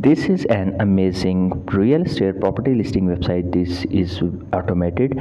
This is an amazing real estate property listing website. This is automated.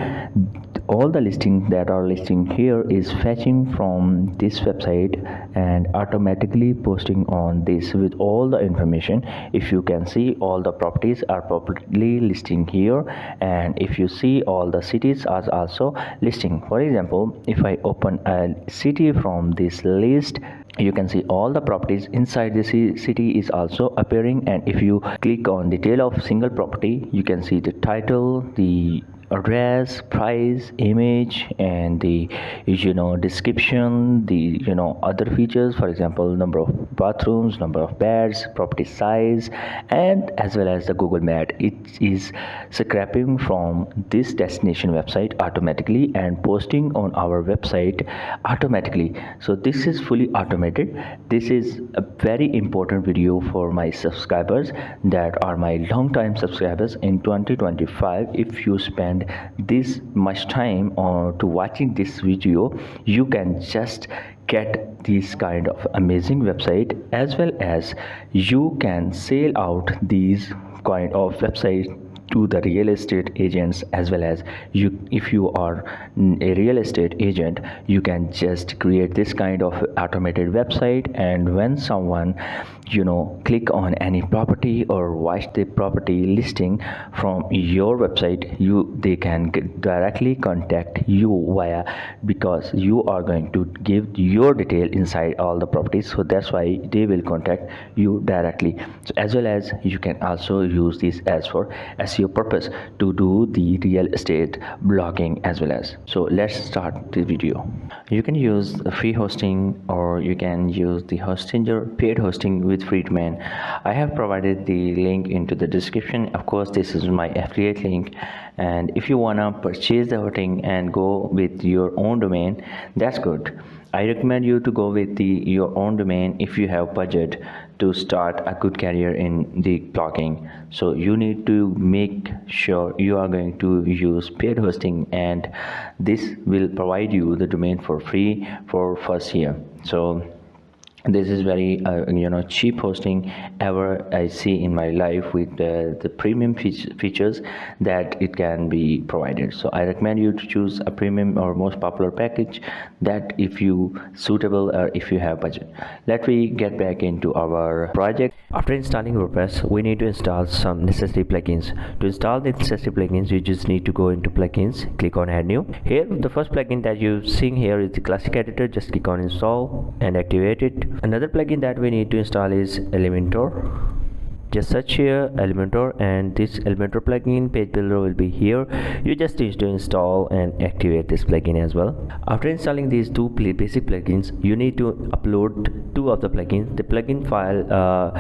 All the listings that are listing here is fetching from this website and automatically posting on this with all the information. If you can see, all the properties are properly listing here, and if you see, all the cities are also listing. For example, if I open a city from this list, you can see all the properties inside the city is also appearing. And if you click on detail of single property, you can see the title, the address, price, image, and the description, the other features, for example, number of bathrooms, number of beds, property size, and as well as the Google map. It is scraping from this destination website automatically and posting on our website automatically. So this is fully automated. This is a very important video for my subscribers that are my long time subscribers in 2025. If you spend this much time to watching this video, you can just get this kind of amazing website, as well as you can sell out these kind of website to the real estate agents, as well as if you are a real estate agent, you can just create this kind of automated website, and when someone click on any property or watch the property listing from your website, they can directly contact you because you are going to give your detail inside all the properties. So that's why they will contact you directly. So as well as you can also use this as for SEO purpose to do the real estate blogging as well as. So let's start the video. You can use the free hosting, or you can use the Hostinger paid hosting with Friedman. I have provided the link into the description. Of course, this is my affiliate link, and if you wanna purchase the hosting and go with your own domain, that's good. I recommend you to go with your own domain if you have budget to start a good career in the blogging. So you need to make sure you are going to use paid hosting, and this will provide you the domain for free for first year. So this is very cheap hosting ever I see in my life, with the premium features that it can be provided. So I recommend you to choose a premium or most popular package that if you suitable or if you have budget. Let me get back into our project. After installing WordPress, we need to install some necessary plugins. To install the necessary plugins, you just need to go into plugins, click on add new. Here the first plugin that you're seeing here is the classic editor. Just click on install and activate it. Another plugin that we need to install is Elementor. Just search here Elementor, and this Elementor plugin page builder will be here. You just need to install and activate this plugin as well. After installing these two basic plugins, you need to upload two of the plugins. The plugin file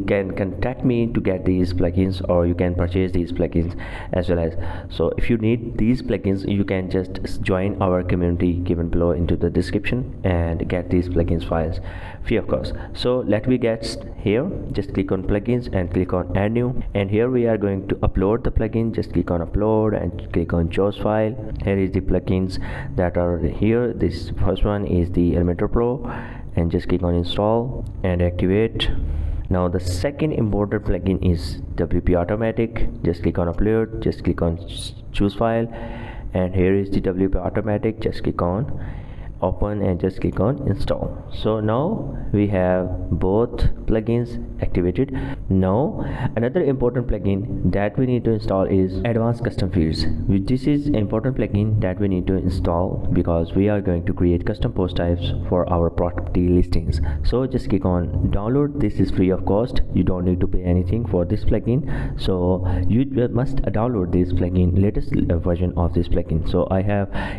can contact me to get these plugins, or you can purchase these plugins as well as. So if you need these plugins, you can just join our community given below into the description and get these plugins files free of cost. So let me get here. Just click on plugins and click on add new, and here we are going to upload the plugin. Just click on upload and click on choose file. Here is the plugins that are here. This first one is the Elementor Pro, and just click on install and activate. Now the second important plugin is WP Automatic. Just click on upload, just click on choose file, and here is the WP Automatic. Just click on open and just click on install. So now we have both plugins activated. Now another important plugin that we need to install is advanced custom fields. This is an important plugin that we need to install because we are going to create custom post types for our property listings. So just click on download. This is free of cost. You don't need to pay anything for this plugin. So you must download this plugin, latest version of this plugin. So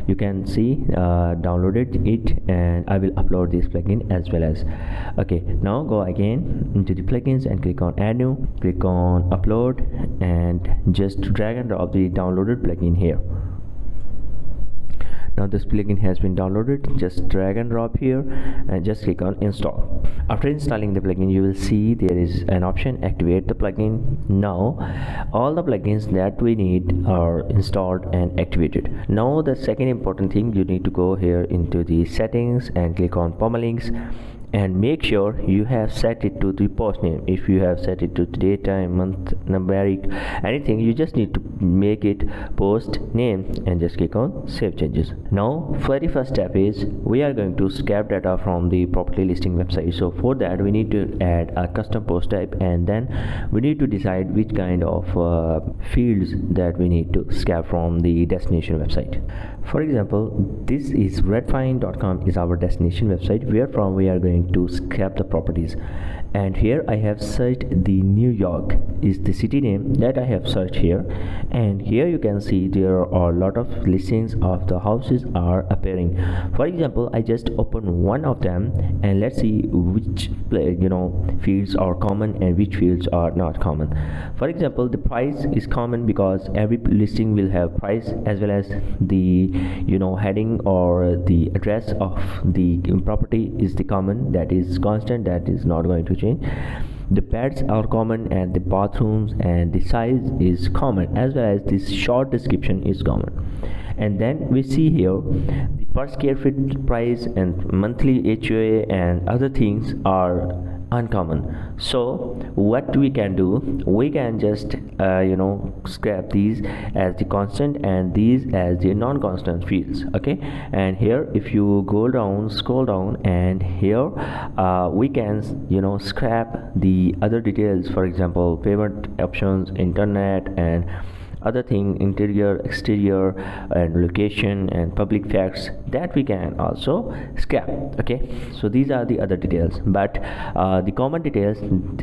you can see downloaded it, and I will upload this plugin as well as. Okay, now go again into the plugins and click on add new, click on upload, and just drag and drop the downloaded plugin here. Now this plugin has been downloaded. Just drag and drop here and just click on install. After installing the plugin, you will see there is an option activate the plugin. Now all the plugins that we need are installed and activated. Now the second important thing, you need to go here into the settings and click on permalinks and make sure you have set it to the post name. If you have set it to date, time, month, numeric, anything, you just need to make it post name and just click on save changes. Now very first step is we are going to scrap data from the property listing website. So for that we need to add a custom post type, and then we need to decide which kind of fields that we need to scrap from the destination website. For example, this is redfine.com is our destination website, where from we are going to scrap the properties. And here I have searched the New York is the city name that I have searched here, and here you can see there are a lot of listings of the houses are appearing. For example, I just open one of them and let's see which fields are common and which fields are not common. For example, the price is common because every listing will have price as well as the heading or the address of the property is the common, that is constant, that is not going to change. The beds are common and the bathrooms and the size is common, as well as this short description is common. And then we see here the per square feet price and monthly HOA and other things are uncommon. So what we can do, we can just scrap these as the constant and these as the non-constant fields. Okay, and here if you scroll down, and here we can scrap the other details. For example, payment options, internet, and other thing, interior, exterior, and location, and public facts, that we can also scrap. Okay, so these are the other details, but the common details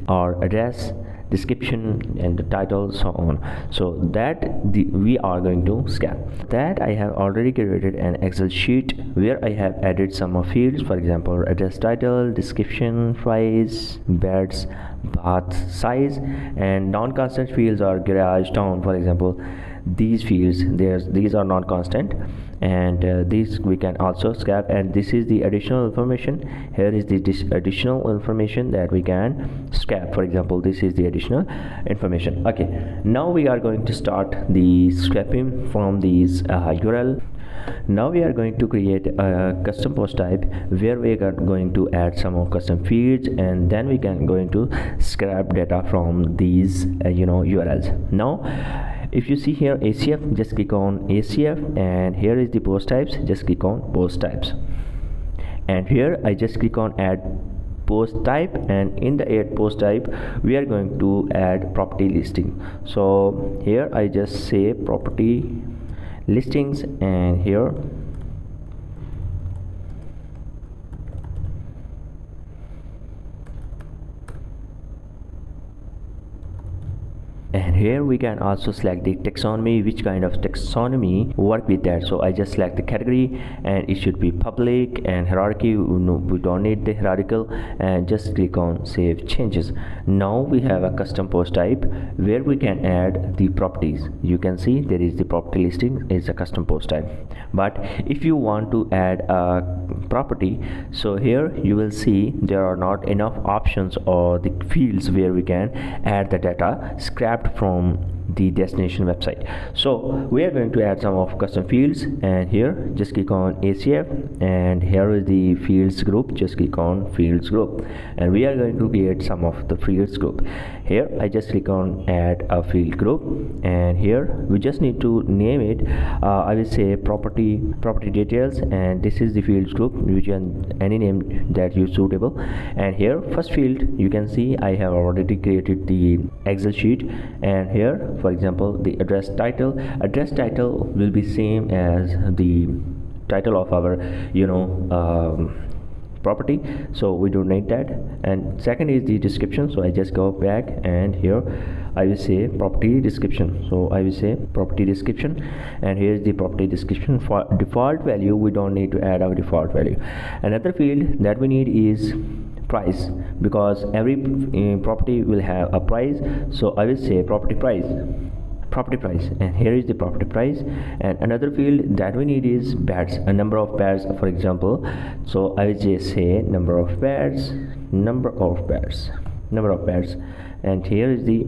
are address, description, and the title, so on. So that we are going to scrap. That I have already created an Excel sheet where I have added some of fields. For example, address, title, description, price, beds, bath size, and non-constant fields are garage, town. For example, these fields, these are not constant, and these we can also scrap. And this is the additional information. Here is the additional information that we can scrap. For example, this is the additional information. Okay, now we are going to start the scrapping from these URL. Now we are going to create a custom post type where we are going to add some of custom fields, and then we can going to scrap data from these URLs. Now if you see here ACF, just click on ACF, and here is the post types, just click on post types, and here I just click on add post type, and in the add post type we are going to add property listing. So here I just say property listings, and here here we can also select the taxonomy, which kind of taxonomy work with that. So I just select the category, and it should be public, and hierarchy, we don't need the hierarchical, and just click on save changes. Now we have a custom post type where we can add the properties. You can see there is the property listing is a custom post type. But if you want to add a property, so here you will see there are not enough options or the fields where we can add the data scrapped from the destination website. So we are going to add some of custom fields, and here just click on ACF, and here is the fields group, just click on fields group, and we are going to create some of the fields group. Here I just click on add a field group, and here we just need to name it. I will say property details, and this is the fields group, which can any name that you suitable. And here first field, you can see I have already created the Excel sheet, and here for example the address title will be same as the title of our property, so we don't need that. And second is the description, so I just go back, and here I will say property description, so I will say property description, and here is the property description. For default value, we don't need to add our default value. Another field that we need is price, because every property will have a price, so I will say property price, and here is the property price. And another field that we need is beds, a number of beds, for example, so I will just say number of beds, and here is the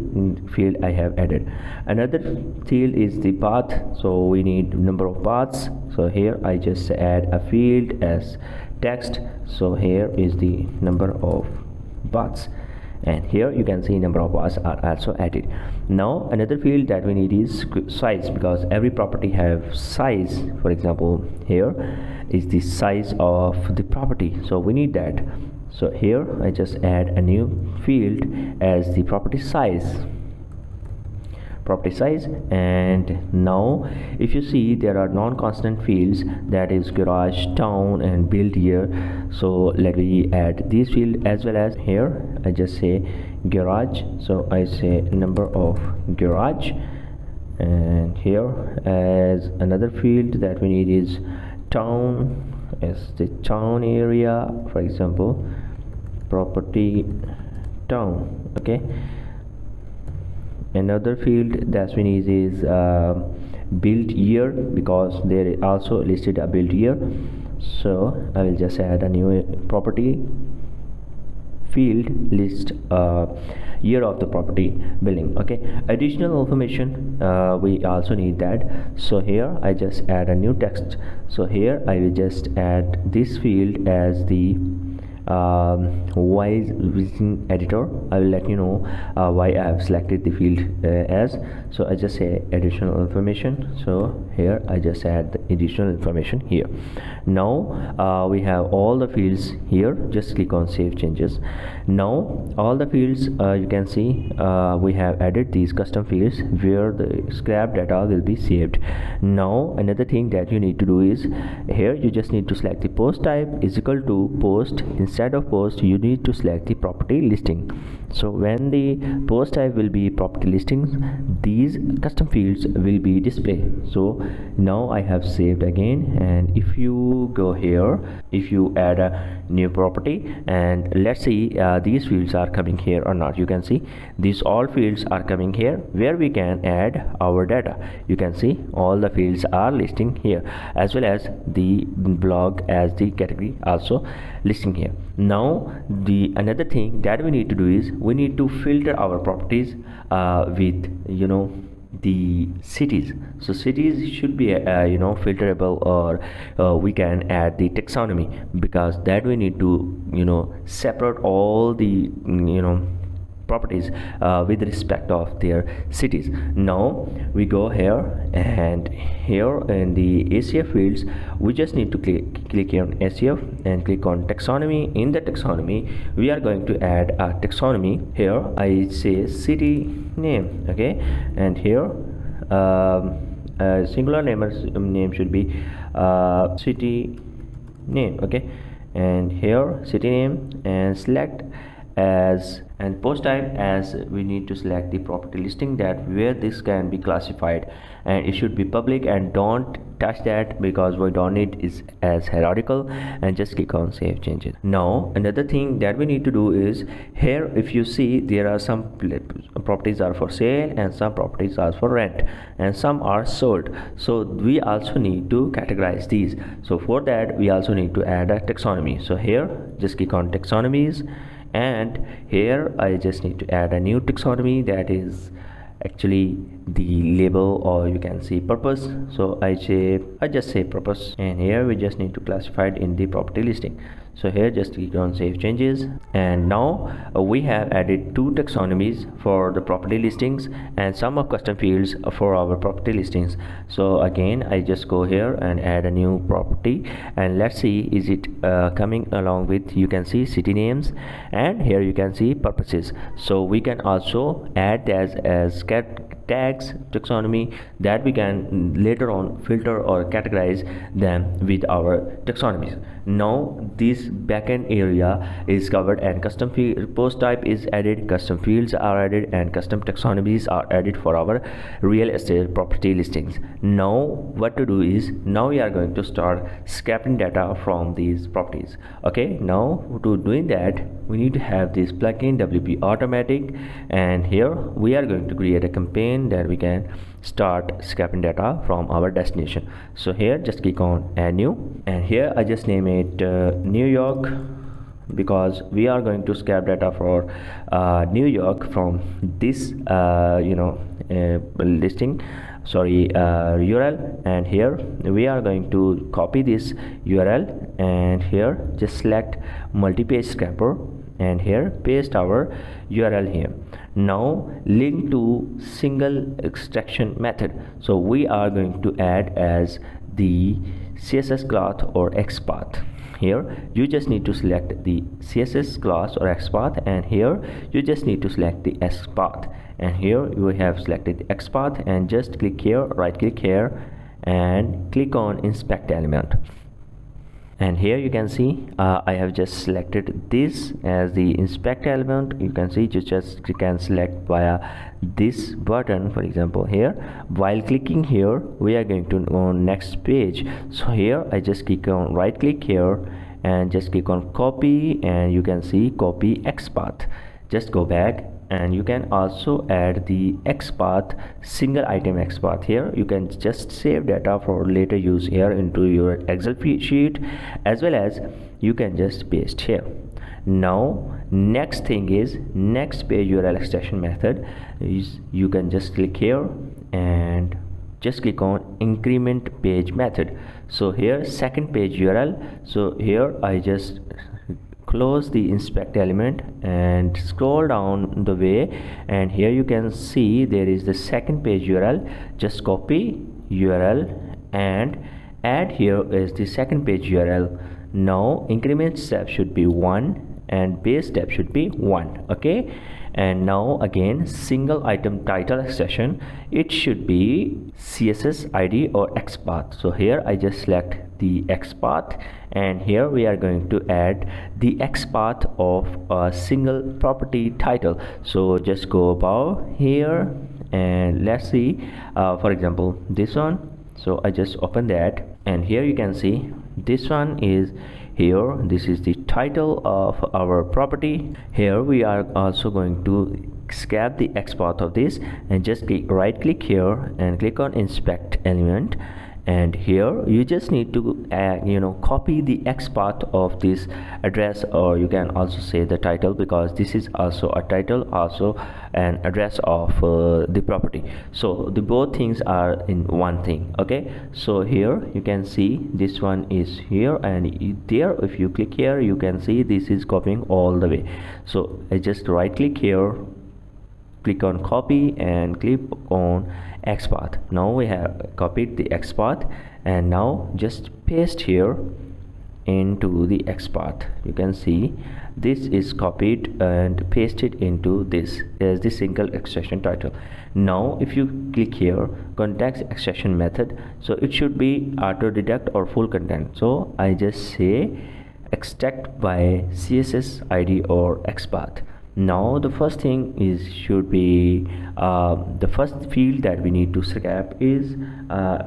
field I have added. Another field is the bath, so we need number of baths, so here I just add a field as text. So here is the number of baths, and here you can see number of baths are also added. Now another field that we need is size, because every property have size. For example, here is the size of the property, so we need that. So here I just add a new field as the property size. And now if you see, there are non-constant fields, that is garage, town, and build year. So let me add these fields as well. As here I just say garage, so I say number of garage, and here as another field that we need is town, as the town area. For example, property town. Okay, another field that we need is build year, because there is also listed a build year. So I will just add a new property field, list year of the property building. Okay, additional information, we also need that. So here I just add a new text. So here I will just add this field as the wise visiting editor. I will let you know why I have selected the field as. So I just say additional information. So here I just add the additional information here. Now we have all the fields here. Just click on save changes. Now all the fields, you can see we have added these custom fields where the scrap data will be saved. Now another thing that you need to do is, here you just need to select the post type is equal to post. Instead of post, you need to select the property listing. So when the post type will be property listings, these custom fields will be displayed. So now I have saved again, and if you go here, if you add a new property, and let's see these fields are coming here or not. You can see these all fields are coming here where we can add our data. You can see all the fields are listing here, as well as the blog as the category also listing here. Now the another thing that we need to do is, we need to filter our properties with the cities. So cities should be filterable, or we can add the taxonomy, because that we need to separate all the properties with respect of their cities. Now we go here, and here in the ACF fields we just need to click here on ACF and click on taxonomy. In the taxonomy we are going to add a taxonomy. Here I say city name. Okay, and here singular name should be city name. Okay, and here city name, and select as, and post type as, we need to select the property listing, that where this can be classified, and it should be public, and don't touch that because we don't need is as hierarchical, and just click on save changes. Now another thing that we need to do is, here if you see, there are some properties are for sale, and some properties are for rent, and some are sold. So we also need to categorize these. So for that we also need to add a taxonomy. So here just click on taxonomies, and here I just need to add a new taxonomy, that is actually the label, or you can see purpose. So I just say purpose, and here we just need to classify it in the property listing. So here just click on save changes, and now we have added two taxonomies for the property listings and some of custom fields for our property listings. So again I just go here and add a new property, and let's see is it coming along with, you can see city names, and here you can see purposes. So we can also add as tags taxonomy, that we can later on filter or categorize them with our taxonomies. Now this backend area is covered, and custom post type is added, custom fields are added, and custom taxonomies are added for our real estate property listings. Now what to do is, now we are going to start scraping data from these properties. Okay, now to doing that we need to have this plugin WP Automatic, and here we are going to create a campaign that we can start scraping data from our destination. So here just click on add new, and here I just name it New York because we are going to scrap data for New York from this listing, sorry, URL. And here we are going to copy this URL, and here just select multi-page scraper, and here paste our URL here. Now link to single extraction method, so we are going to add as the CSS class or XPath. Here you just need to select the CSS class or XPath, and here you just need to select the XPath, and here we have selected the XPath, and just click here, right click here, and click on inspect element. And here you can see I have just selected this as the inspect element. You can see you can select via this button, for example. Here while clicking here we are going to on next page, so here I just click on right click here and just click on copy, and you can see copy XPath. Just go back, and you can also add the XPath, single item XPath. Here you can just save data for later use here into your Excel sheet, as well as you can just paste here. Now next thing is next page URL extraction method is you can just click here and just click on increment page method. So here second page URL, so here I just close the inspect element and scroll down the way, and here you can see there is the second page URL. Just copy URL and add here is the second page URL. Now increment step should be 1 and base step should be 1. Okay, and now again single item title extraction, it should be CSS ID or XPath. So here I just select the XPath, and here we are going to add the XPath of a single property title. So just go above here and let's see for example this one. So I just open that, and here you can see this one is here, this is the title of our property. Here we are also going to scrap the XPath of this, and just right click here and click on inspect element, and here you just need to copy the XPath of this address, or you can also say the title, because this is also a title, also an address of the property. So the both things are in one thing. Okay, so here you can see this one is here, and there if you click here you can see this is copying all the way. So I just right click here, click on copy and click on XPath. Now we have copied the XPath, and now just paste here into the XPath. You can see this is copied and pasted into this as the single extraction title. Now if you click here context extraction method, so it should be auto deduct or full content. So I just say extract by CSS ID or XPath. Now the first thing is should be the first field that we need to scrap is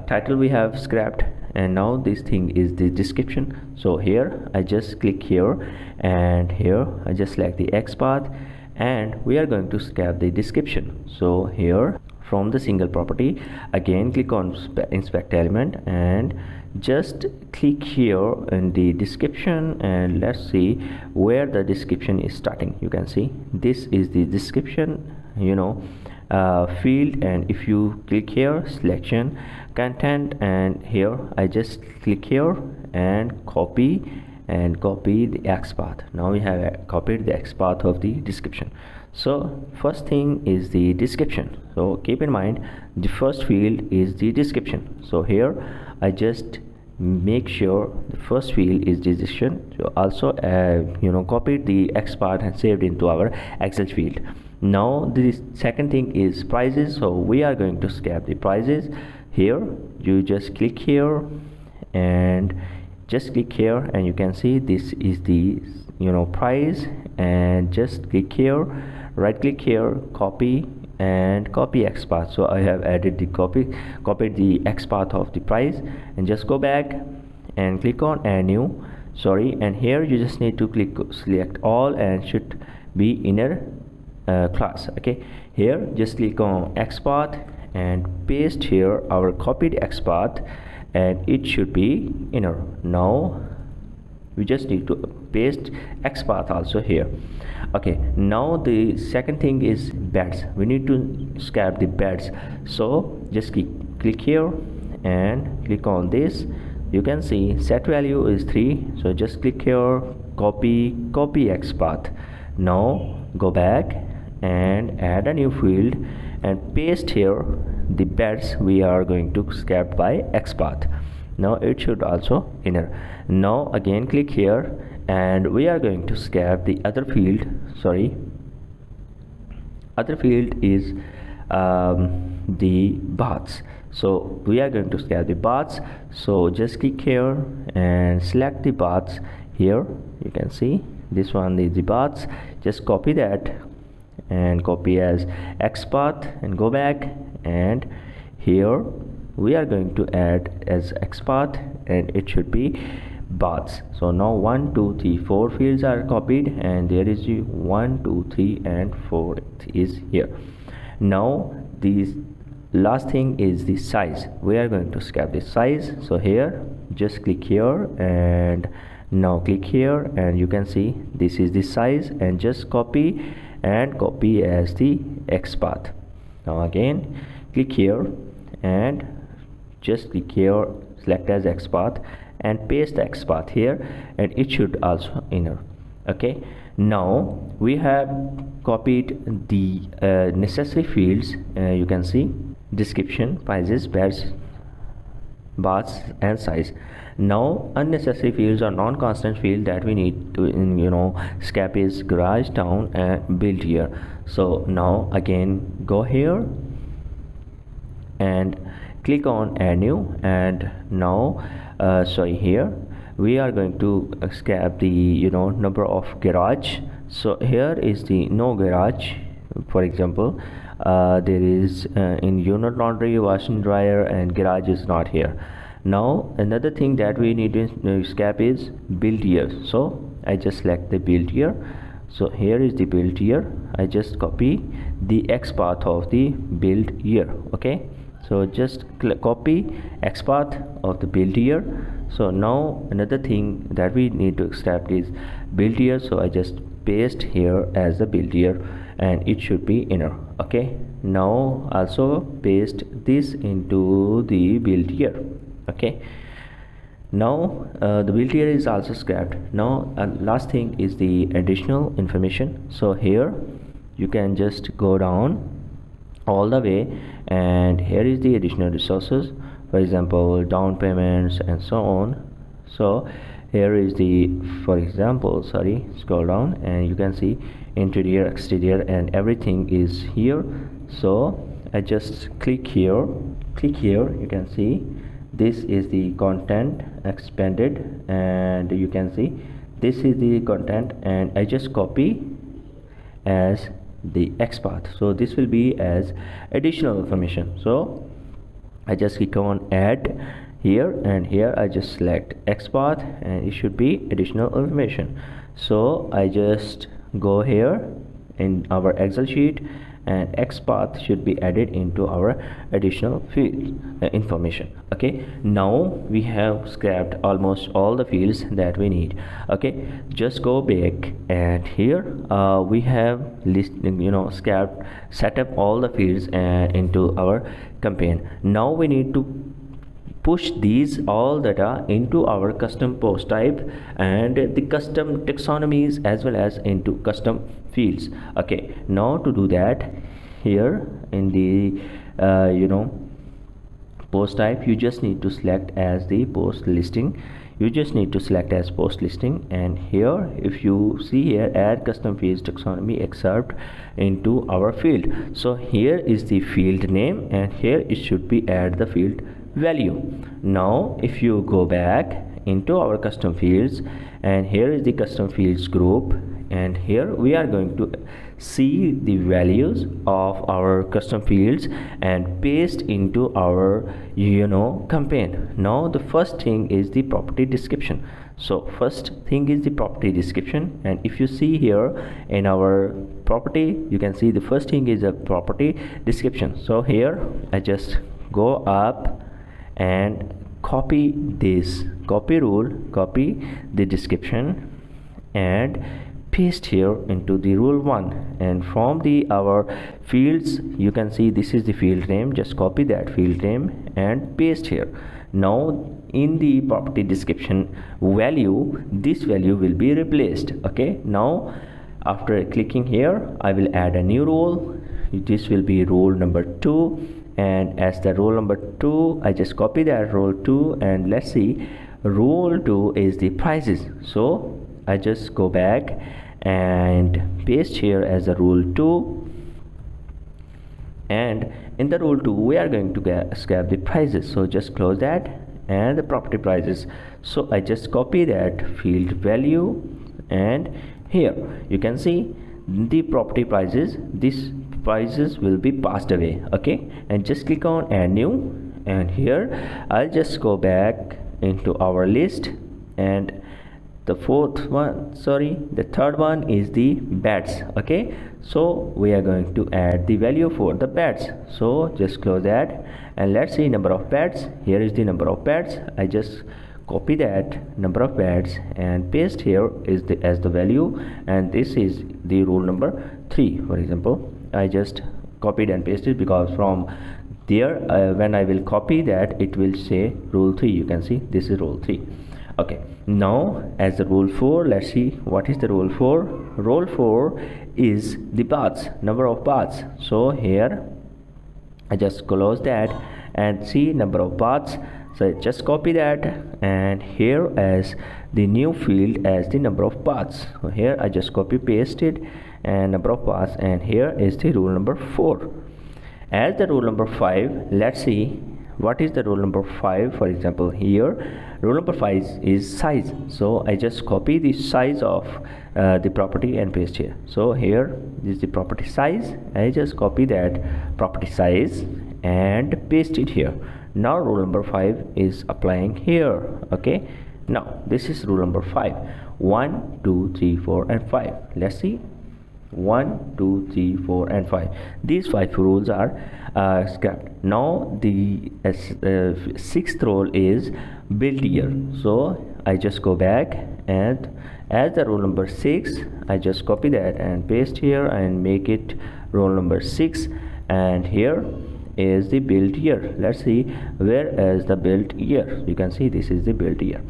title. We have scrapped, and now this thing is the description. So here I just click here, and here I just select the XPath, and we are going to scrap the description. So here from the single property again click on inspect element and just click here in the description, and let's see where the description is starting. You can see this is the description field, and if you click here selection content, and here I just click here and copy the XPath. Now we have copied the XPath of the description. So first thing is the description, so keep in mind the first field is the description. So here I just make sure the first field is description. So also copied the XPath and saved into our Excel field. Now the second thing is prices, so we are going to scrap the prices. Here you just click here and just click here, and you can see this is the price, and just click here, right click here, copy and copy XPath. So I have added the copied the XPath of the price, and just go back and click on add new, and here you just need to click select all and should be inner class. Okay, here just click on XPath and paste here our copied XPath, and it should be inner. Now we just need to paste XPath also here. Okay, now the second thing is beds. We need to scrap the beds, so just click here and click on this. You can see set value is 3, so just click here, copy XPath. Now go back and add a new field and paste here the beds we are going to scrap by XPath. Now it should also enter. Now again click here and we are going to scrap the other field. Other field is the baths, so we are going to scrap the baths. So just click here and select the baths. Here you can see this one is the baths. Just copy that and copy as XPath and go back, and here we are going to add as XPath and it should be baths. So now 1 2 3 4 fields are copied, and there is 1 2 3 and 4 is here. Now this last thing is the size. We are going to scrap the size, so here just click here and now click here, and you can see this is the size, and just copy as the XPath. Now again click here and just click here, select as XPath and paste the XPath here, and it should also enter. Okay, now we have copied the necessary fields. You can see description, prices, beds, baths and size. Now unnecessary fields or non-constant field that we need to scrap is garage, town and build year. So now again go here and click on add new, and now here we are going to scrap the number of garage. So here is the no garage. For example, there is in unit, laundry, washing, dryer and garage is not here. Now another thing that we need to scrap is build year. So I just select the build year. So here is the build year. I just copy the XPath of the build year. Okay, so just copy XPath of the build year. So now another thing that we need to scrap is build year. So I just paste here as the build year and it should be inner. Okay, now also paste this into the build year. Okay, now the build year is also scrapped. Now last thing is the additional information. So here you can just go down all the way, and here is the additional resources, for example down payments and so on. So here is the, for example, scroll down and you can see interior, exterior and everything is here. So I just click here, you can see this is the content expanded, and you can see this is the content, and I just copy as the XPath. So this will be as additional information. So I just click on add here, and here I just select XPath and it should be additional information. So I just go here in our Excel sheet and XPath should be added into our additional field information. Okay, now we have scrapped almost all the fields that we need. Okay, just go back, and here we have scrapped, set up all the fields into our campaign. Now we need to push these all data into our custom post type and the custom taxonomies as well as into custom fields. Okay, now to do that, here in the post type, you just need to select as the post listing. And here if you see here, add custom fields taxonomy excerpt into our field. So here is the field name, and here it should be add the field value. Now if you go back into our custom fields, and here is the custom fields group, and here we are going to see the values of our custom fields and paste into our campaign. Now the first thing is the property description. So first thing is the property description, and if you see here in our property, you can see the first thing is a property description. So here I just go up and copy this copy rule, copy the description, and paste here into the rule 1, and from the our fields you can see this is the field name. Just copy that field name and paste here. Now in the property description value, this value will be replaced. Okay, now after clicking here, I will add a new role. This will be role number 2, and as the role number 2, I just copy that role 2, and let's see, role 2 is the prices. So I just go back and paste here as a rule 2, and in the rule 2 we are going to grab the prices. So just close that and the property prices. So I just copy that field value, and here you can see the property prices. These prices will be passed away. Okay, and just click on add new, and here I'll just go back into our list, and the third one is the beds. Okay, so we are going to add the value for the beds. So just close that, and let's see number of beds. Here is the number of beds. I just copy that number of beds and paste here is as the value, and this is the rule number 3. For example, I just copied and pasted because from there when I will copy that, it will say rule 3. You can see this is rule 3. Okay, now as the rule 4, let's see what is the rule 4. Rule 4 is the baths, number of baths. So here I just close that and see number of baths. So just copy that, and here as the new field as the number of baths. So here I just copy pasted and number of baths, and here is the rule number 4. As the rule number 5, let's see what is the rule number 5. For example, here rule number 5 is size. So I just copy the size of the property and paste here. So here is the property size. I just copy that property size and paste it here. Now rule number 5 is applying here. Okay, now this is rule number 5. 1 2 3 4 and 5. Let's see, 1 2 3 4 and 5. These 5 rules are scrapped. Now the 6th rule is build year. So I just go back, and as the rule number 6, I just copy that and paste here and make it rule number 6, and here is the build year. Let's see where is the build year. You can see this is the build year.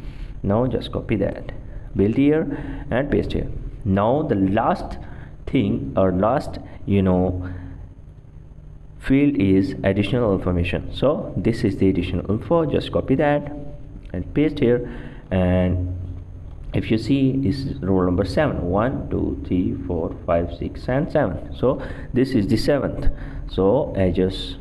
Now just copy that build year and paste here. Now the last thing, or last field is additional information. So this is the additional info. Just copy that and paste here, and if you see is rule number 7. 1 2 3 4 5 6 and 7. So this is the 7th. So I just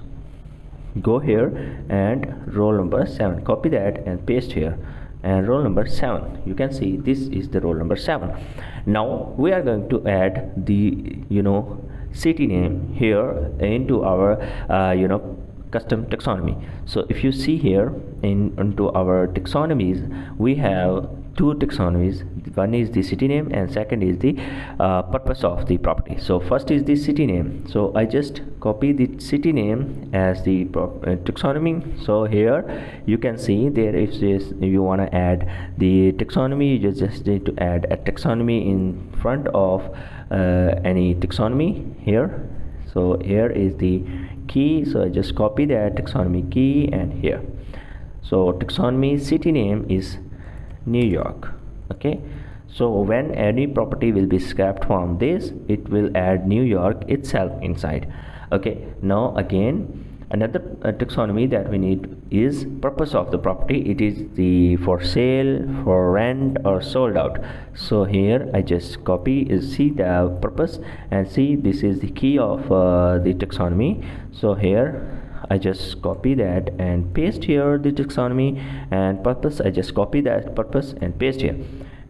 go here and roll number 7, copy that and paste here, and roll number 7. You can see this is the roll number 7. Now we are going to add the city name here into our custom taxonomy. So if you see here into our taxonomies, we have 2 taxonomies. One is the city name, and second is the purpose of the property. So first is the city name. So I just copy the city name as the taxonomy. So here you can see there, if you want to add the taxonomy, you just need to add a taxonomy in front of any taxonomy here. So here is the key. So I just copy that taxonomy key, and here, so taxonomy city name is New York. Okay, so when any property will be scrapped from this, it will add New York itself inside. Okay, now again another taxonomy that we need is purpose of the property. It is the for sale, for rent, or sold out. So here I just copy see the purpose, and see this is the key of the taxonomy. So here I just copy that and paste here the taxonomy, and purpose I just copy that purpose and paste here.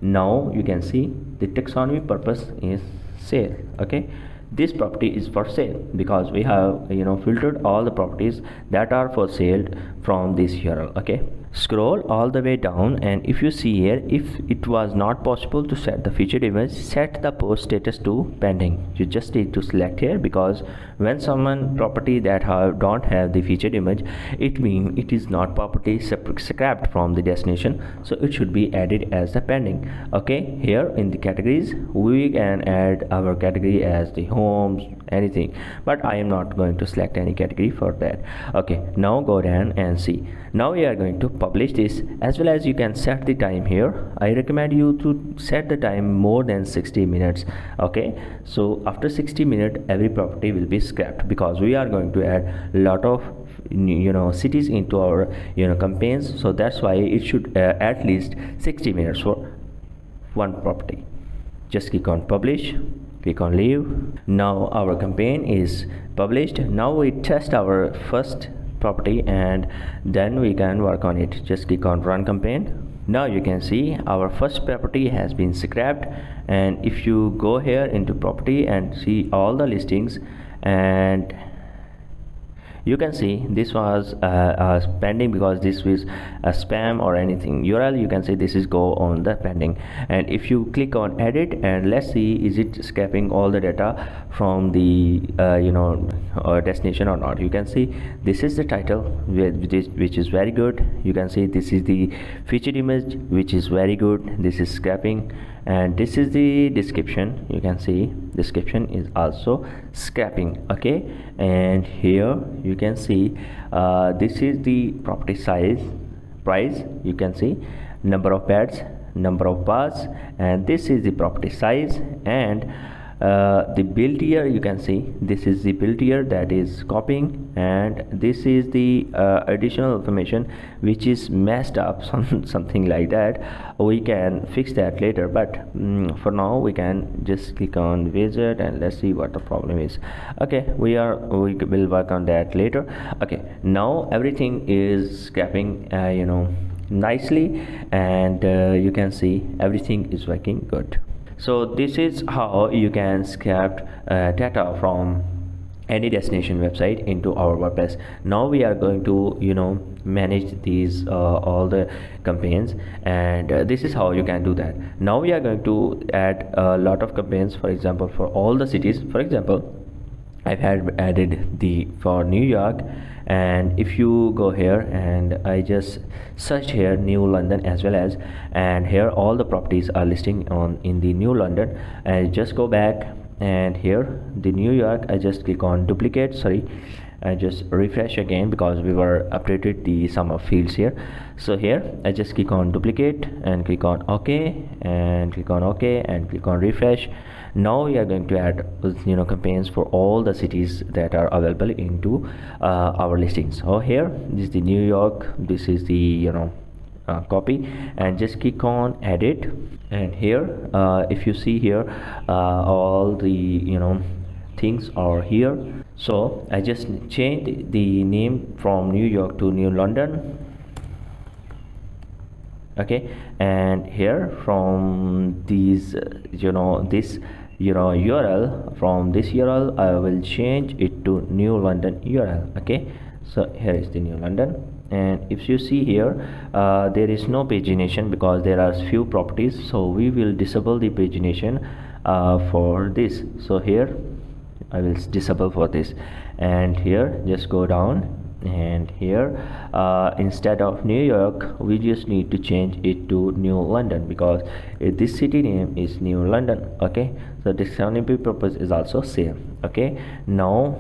Now you can see the taxonomy purpose is sale. Okay, this property is for sale because we have filtered all the properties that are for sale from this URL. Okay, Scroll all the way down, and if you see here, if it was not possible to set the featured image, set the post status to pending. You just need to select here, because when someone property that don't have the featured image, it means it is not property scrapped from the destination, so it should be added as the pending. Okay, here in the categories we can add our category as the homes, anything, but I am not going to select any category for that. Okay, now go down and see. Now we are going to publish this, as well as you can set the time here. I recommend you to set the time more than 60 minutes. Okay, so after 60 minutes every property will be scrapped, because we are going to add a lot of cities into our campaigns, so that's why it should at least 60 minutes for one property. Just click on publish, click on leave. Now our campaign is published. Now we test our first property and then we can work on it. Just click on run campaign. Now you can see our first property has been scrapped, and if you go here into property and see all the listings, and you can see this was pending, because this was a spam or anything URL. You can see this is go on the pending, and if you click on edit and let's see is it scraping all the data from the destination or not. You can see this is the title which is very good. You can see this is the featured image which is very good. This is scraping, and this is the description. You can see description is also scraping. Okay, and here you can see this is the property size, price. You can see number of beds, number of baths, and this is the property size, and the build year. You can see this is the build year that is copying, and this is the additional information which is messed up, something like that. We can fix that later, but for now we can just click on visit and let's see what the problem is. Okay, we will work on that later. Okay, now everything is scrapping nicely, and you can see everything is working good. So this is how you can scrap data from any destination website into our WordPress. Now we are going to manage these all the campaigns, and this is how you can do that. Now we are going to add a lot of campaigns, for example for all the cities. For example, I've added the for New York, and if you go here and I just search here New London as well as, and here all the properties are listing on in the New London, and just go back, and here the New York I just click on duplicate. Sorry, I just refresh again because we were updated the sum of fields here. So here I just click on duplicate and click on OK, and click on OK and click on refresh. Now we are going to add campaigns for all the cities that are available into our listings. So here this is the New York, this is the copy, and just click on edit, and here if you see here all the things are here. So I just changed the name from New York to New London. Okay, and here from these this URL, from this URL I will change it to New London URL. Okay, so here is the New London, and if you see here there is no pagination because there are few properties, so we will disable the pagination for this. So here I will disable for this, and here just go down, and here instead of New York we just need to change it to New London, because this city name is New London. Okay, so the discernibility purpose is also same. Okay, now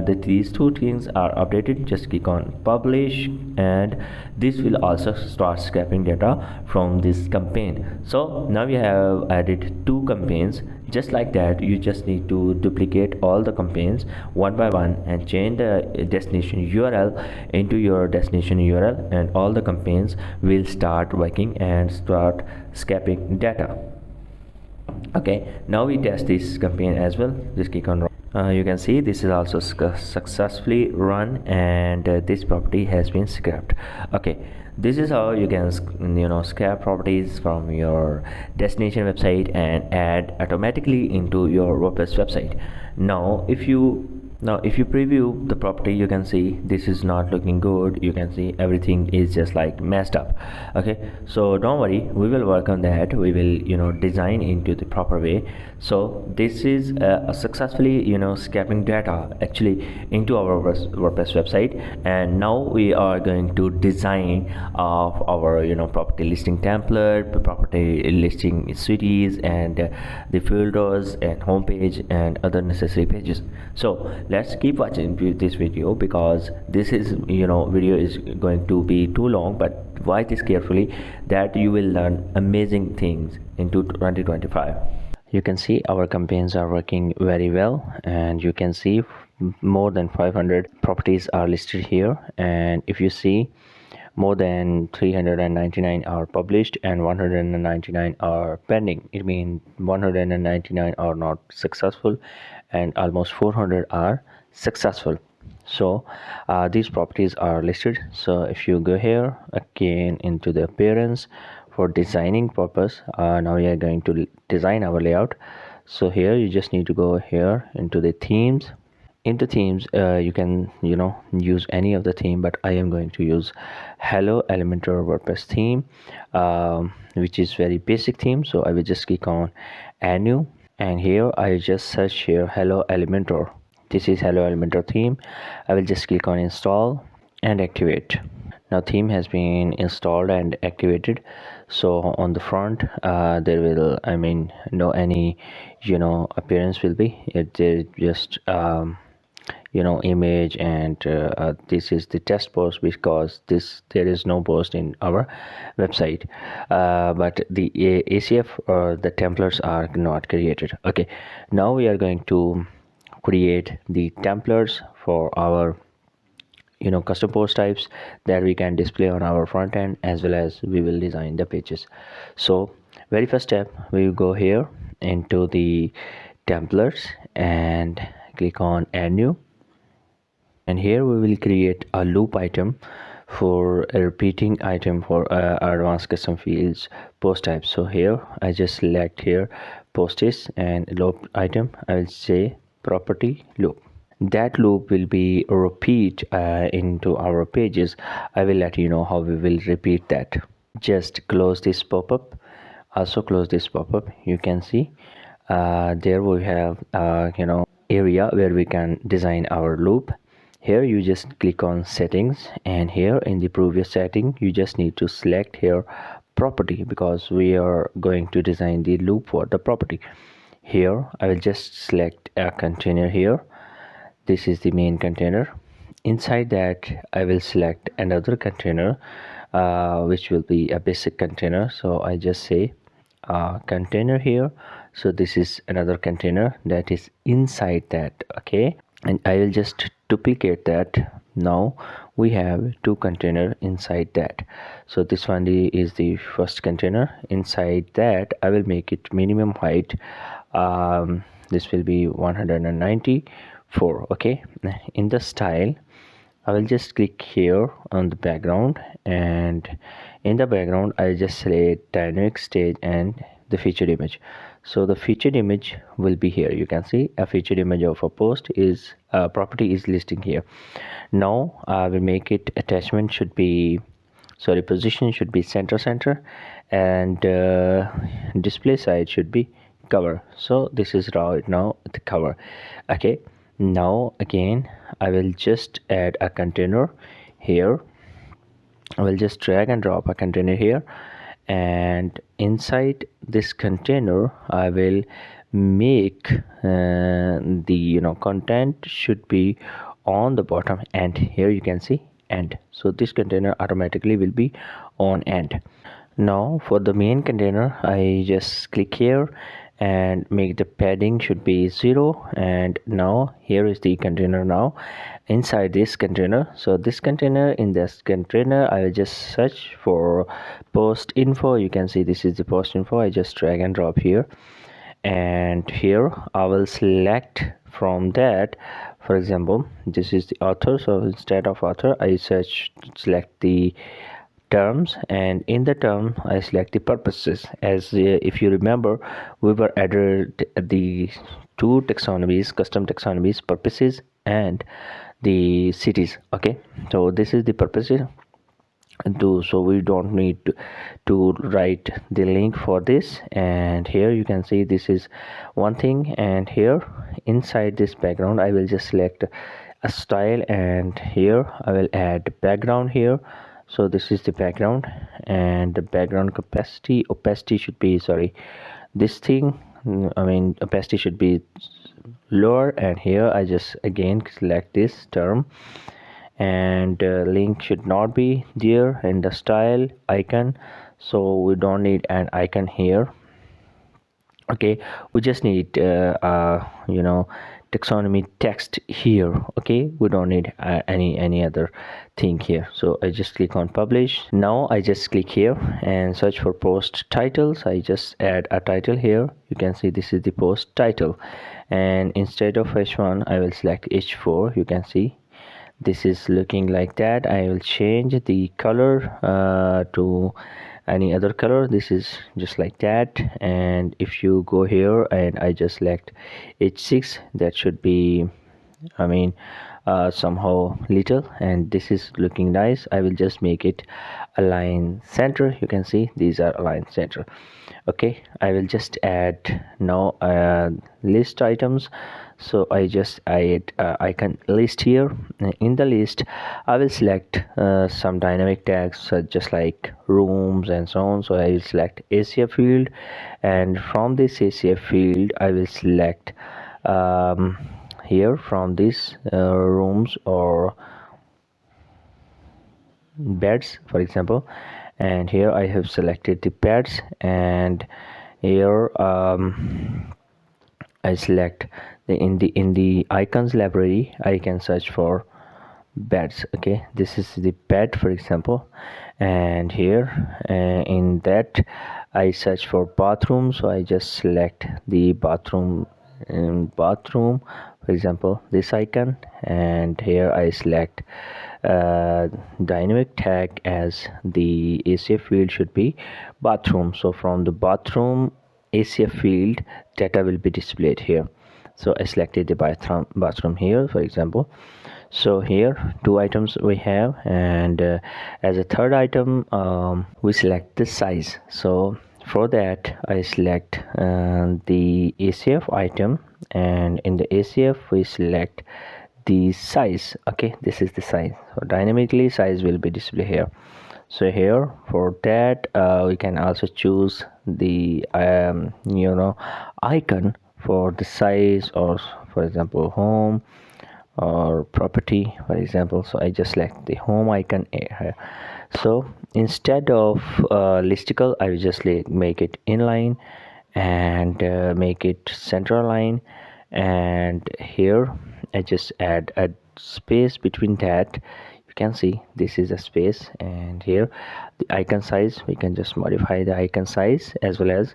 these two things are updated. Just click on publish, and this will also start scraping data from this campaign. So now we have added two campaigns. Just like that, you just need to duplicate all the campaigns one by one and change the destination URL into your destination URL, and all the campaigns will start working and start scraping data. Okay, now we test this campaign as well. Just click on you can see this is also successfully run, and this property has been scrapped. Okay, this is how you can scrap properties from your destination website and add automatically into your WordPress website. Now if you Now if you preview the property, you can see this is not looking good. You can see everything is just like messed up. Okay, so don't worry, we will work on that. We will design into the proper way. So this is successfully scraping data actually into our WordPress website, and now we are going to design of our property listing template, property listing cities, and the filters and homepage and other necessary pages. So let's keep watching this video, because this is video is going to be too long, but watch this carefully, that you will learn amazing things into 2025. You can see our campaigns are working very well, and you can see more than 500 properties are listed here. And if you see, more than 399 are published and 199 are pending. It means 199 are not successful and almost 400 are successful. So these properties are listed. So if you go here again into the appearance for designing purpose, now we are going to design our layout. So here you just need to go here into the themes. Into themes, you can use any of the theme, but I am going to use Hello Elementor WordPress theme, which is very basic theme. So I will just click on add new, and here I just search here Hello Elementor. This is Hello Elementor theme. I will just click on install and activate. Now theme has been installed and activated. So on the front there will no any appearance will be it just image, and this is the test post, because there is no post in our website, but the ACF or the templates are not created. Okay, now we are going to create the templates for our custom post types that we can display on our front end, as well as we will design the pages. So very first step, we will go here into the templates and click on add new, and here we will create a loop item for a repeating item for advanced custom fields post type. So here I just select here postis, and loop item I will say property loop. That loop will be repeat into our pages. I will let you know how we will repeat that. Just close this pop-up, also close this pop-up. You can see there we have area where we can design our loop. Here you just click on settings, and here in the previous setting you just need to select here property, because we are going to design the loop for the property. Here I will just select a container here. This is the main container. Inside that I will select another container which will be a basic container. So I just say container here. So this is another container that is inside that. Okay, and I will just duplicate that. Now we have two container inside that. So this one is the first container. Inside that I will make it minimum height, this will be 194. Okay, in the style I will just click here on the background, and in the background I just select dynamic stage and the featured image. So the featured image will be here. You can see a featured image of a post is property is listing here. Now I will make it attachment should be, sorry, position should be center, and display side should be cover. So this is right now the cover. Okay, now again I will just add a container here. I will just drag and drop a container here, and inside this container I will make the content should be on the bottom, and here you can see end. So this container automatically will be on end. Now for the main container I just click here and make the padding should be 0, and now here is the container now inside this container. So this container, in this container I will just search for post info. You can see this is the post info. I just drag and drop here, and here I will select from that. For example, this is the author, so instead of author I select the terms, and in the term I select the purposes. As if you remember, we were added the two taxonomies, custom taxonomies, purposes and the cities. Okay, so this is the purpose so we don't need to write the link for this. And here you can see this is one thing, and here inside this background I will just select a style, and here I will add background here. So this is the background, and the background opacity should be, sorry, this thing, I mean opacity should be lower. And here I just again select this term, and link should not be there in the style icon, so we don't need an icon here. Okay, we just need taxonomy text here. Okay, we don't need any other thing here. So I just click on publish. Now I just click here and search for post titles. I just add a title here. You can see this is the post title, and instead of h1 I will select h4. You can see this is looking like that. I will change the color to any other color. This is just like that. And if you go here and I just select h6, that should be, I mean somehow little, and this is looking nice. I will just make it align center. You can see these are aligned center. Okay, I will just add now list items. So I just add icon list here. In the list I will select some dynamic tags just like rooms and so on. So I will select ACF field, and from this ACF field I will select here from this rooms or beds, for example. And here I have selected the beds, and here I select in the icons library I can search for beds. Okay, this is the bed, for example. And here in that I search for bathroom, so I just select the bathroom, for example this icon. And here I select dynamic tag as the ACF field should be bathroom. So from the bathroom ACF field data will be displayed here. So I selected the bathroom here, for example. So here two items we have, and as a third item we select the size. So for that I select the ACF item, and in the ACF we select the size. Okay, this is the size. So dynamically size will be displayed here. So here for that we can also choose the icon for the size, or for example home or property, for example. So I just select the home icon here. So instead of listicle I will just make it inline, and make it center line. And here I just add a space between that. You can see this is a space, and here the icon size, we can just modify the icon size, as well as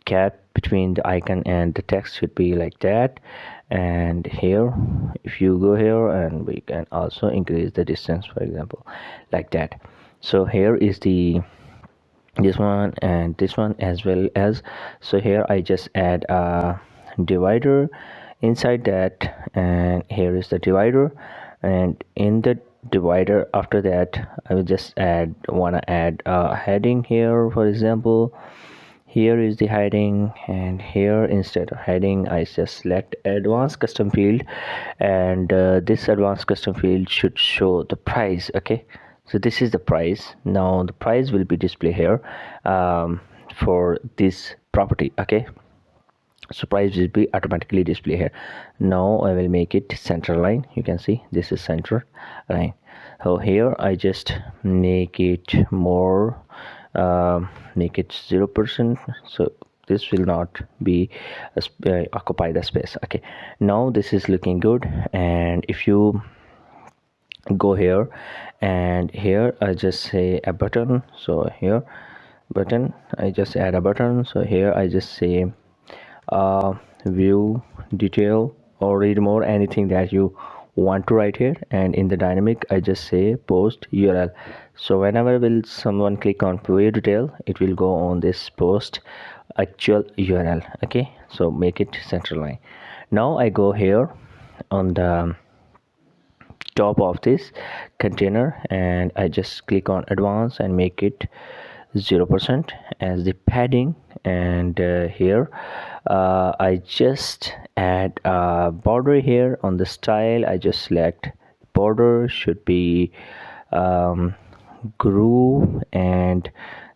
gap between the icon and the text should be like that. And here if you go here, and we can also increase the distance, for example, like that. So here is this one and this one as well as. So here I just add a divider inside that, and here is the divider. And in the divider after that I will just wanna add a heading here, for example. Here is the heading, and here instead of heading I just select advanced custom field, and this advanced custom field should show the price. Okay, so this is the price. Now the price will be displayed here for this property. Okay, so price will be automatically displayed here. Now I will make it center line. You can see this is center line. So here I just make it more, make it 0%, so this will not be occupy the space. Okay, now this is looking good. And if you go here, and here I just say a button. So here button, I just add a button. So here I just say view detail or read more, anything that you want to write here. And in the dynamic I just say post URL. So whenever will someone click on view detail, it will go on this post actual URL. Okay, so make it center line. Now I go here on the top of this container and I just click on advanced and make it 0% as the padding. And here I just add a border here. On the style I just select border should be groove, and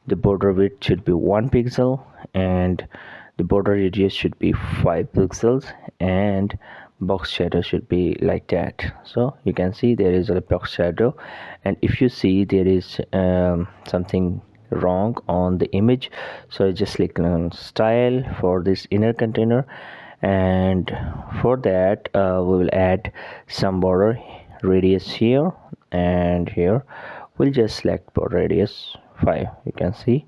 the border width should be 1 pixel, and the border radius should be 5 pixels, and box shadow should be like that. So you can see there is a box shadow, and if you see there is something wrong on the image, so I just click on style for this inner container, and for that we will add some border radius here, and here we'll just select border radius 5. You can see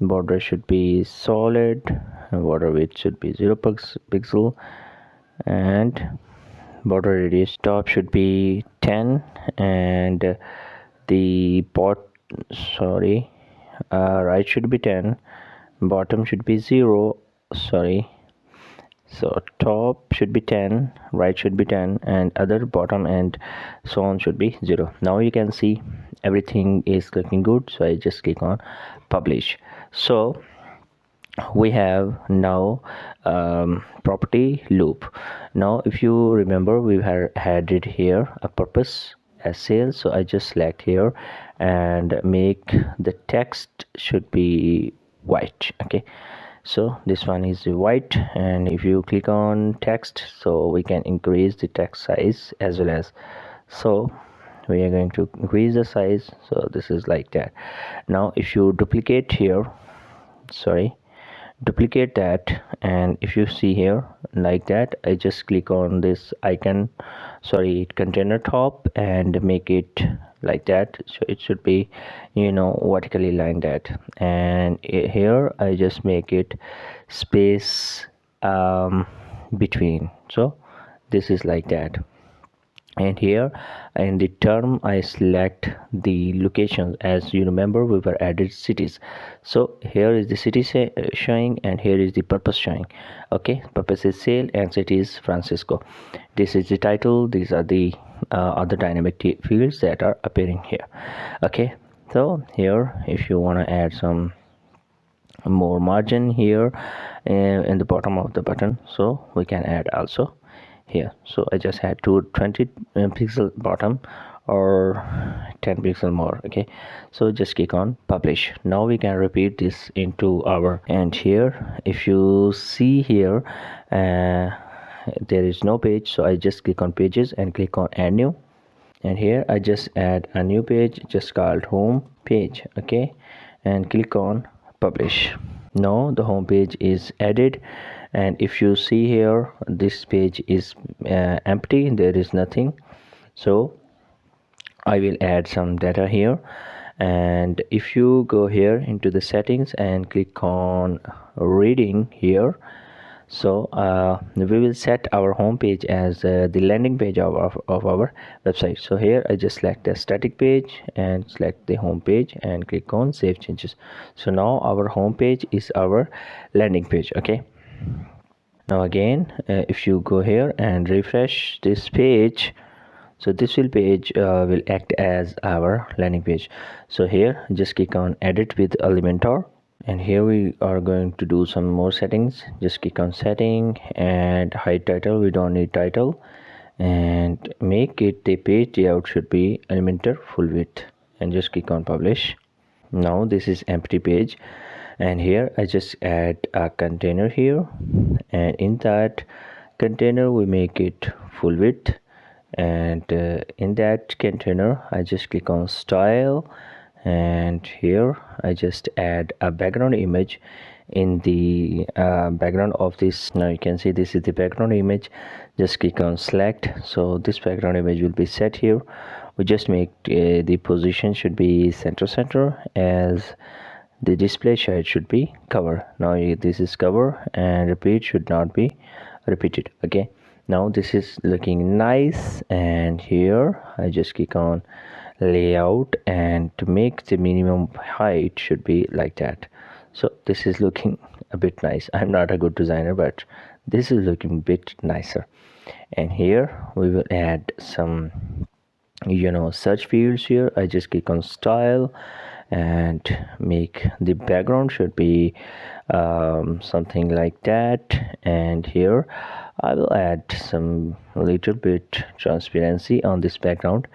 border should be solid and border width should be 0 pixel, and border radius top should be 10, and the right should be 10, bottom should be 0, so top should be 10, right should be 10, and other bottom and so on should be 0. Now you can see everything is looking good, so I just click on publish. So we have now property loop. Now if you remember, we had it here a purpose as sales, so I just select here and make the text should be white. Okay, so this one is white, and if you click on text, so we can increase the text size as well as, so we are going to increase the size, so this is like that. Now if you duplicate here, duplicate that, and if you see here like that, I just click on this icon, container top, and make it like that, so it should be vertically lined that, and here I just make it space between, so this is like that. And here in the term I select the locations. As you remember, we were added cities, so here is the city showing, and here is the purpose showing. Okay, purpose is sale and city is Francisco. This is the title. These are the other dynamic fields that are appearing here. Okay, so here if you want to add some more margin here in the bottom of the button, so we can add also here. So I just had 220 pixel bottom or 10 pixel more. Okay, so just click on publish. Now we can repeat this into our, and here if you see here there is no page, so I just click on pages and click on add new, and here I just add a new page just called home page. Okay, and click on publish. Now the home page is added, and if you see here this page is empty, there is nothing, so I will add some data here. And if you go here into the settings and click on reading here, so we will set our home page as the landing page of our website. So here I just select the static page and select the home page and click on save changes. So now our home page is our landing page. Okay, now again if you go here and refresh this page, so this page will act as our landing page. So here just click on edit with Elementor, and here we are going to do some more settings. Just click on setting and hide title, we don't need title, and make it the page layout should be Elementor full width, and just click on publish. Now this is empty page, and here I just add a container here, and in that container we make it full width, and in that container I just click on style, and here I just add a background image in the background of this. Now you can see this is the background image. Just click on select, so this background image will be set here. We just make the position should be center as the display side should be cover. Now this is cover, and repeat should not be repeated. Okay, now this is looking nice, and here I just click on layout, and to make the minimum height should be like that. So this is looking a bit nice. I'm not a good designer, but This is looking a bit nicer. And here we will add some search fields. Here I just click on style and make the background should be something like that. And here I will add some little bit transparency on this background.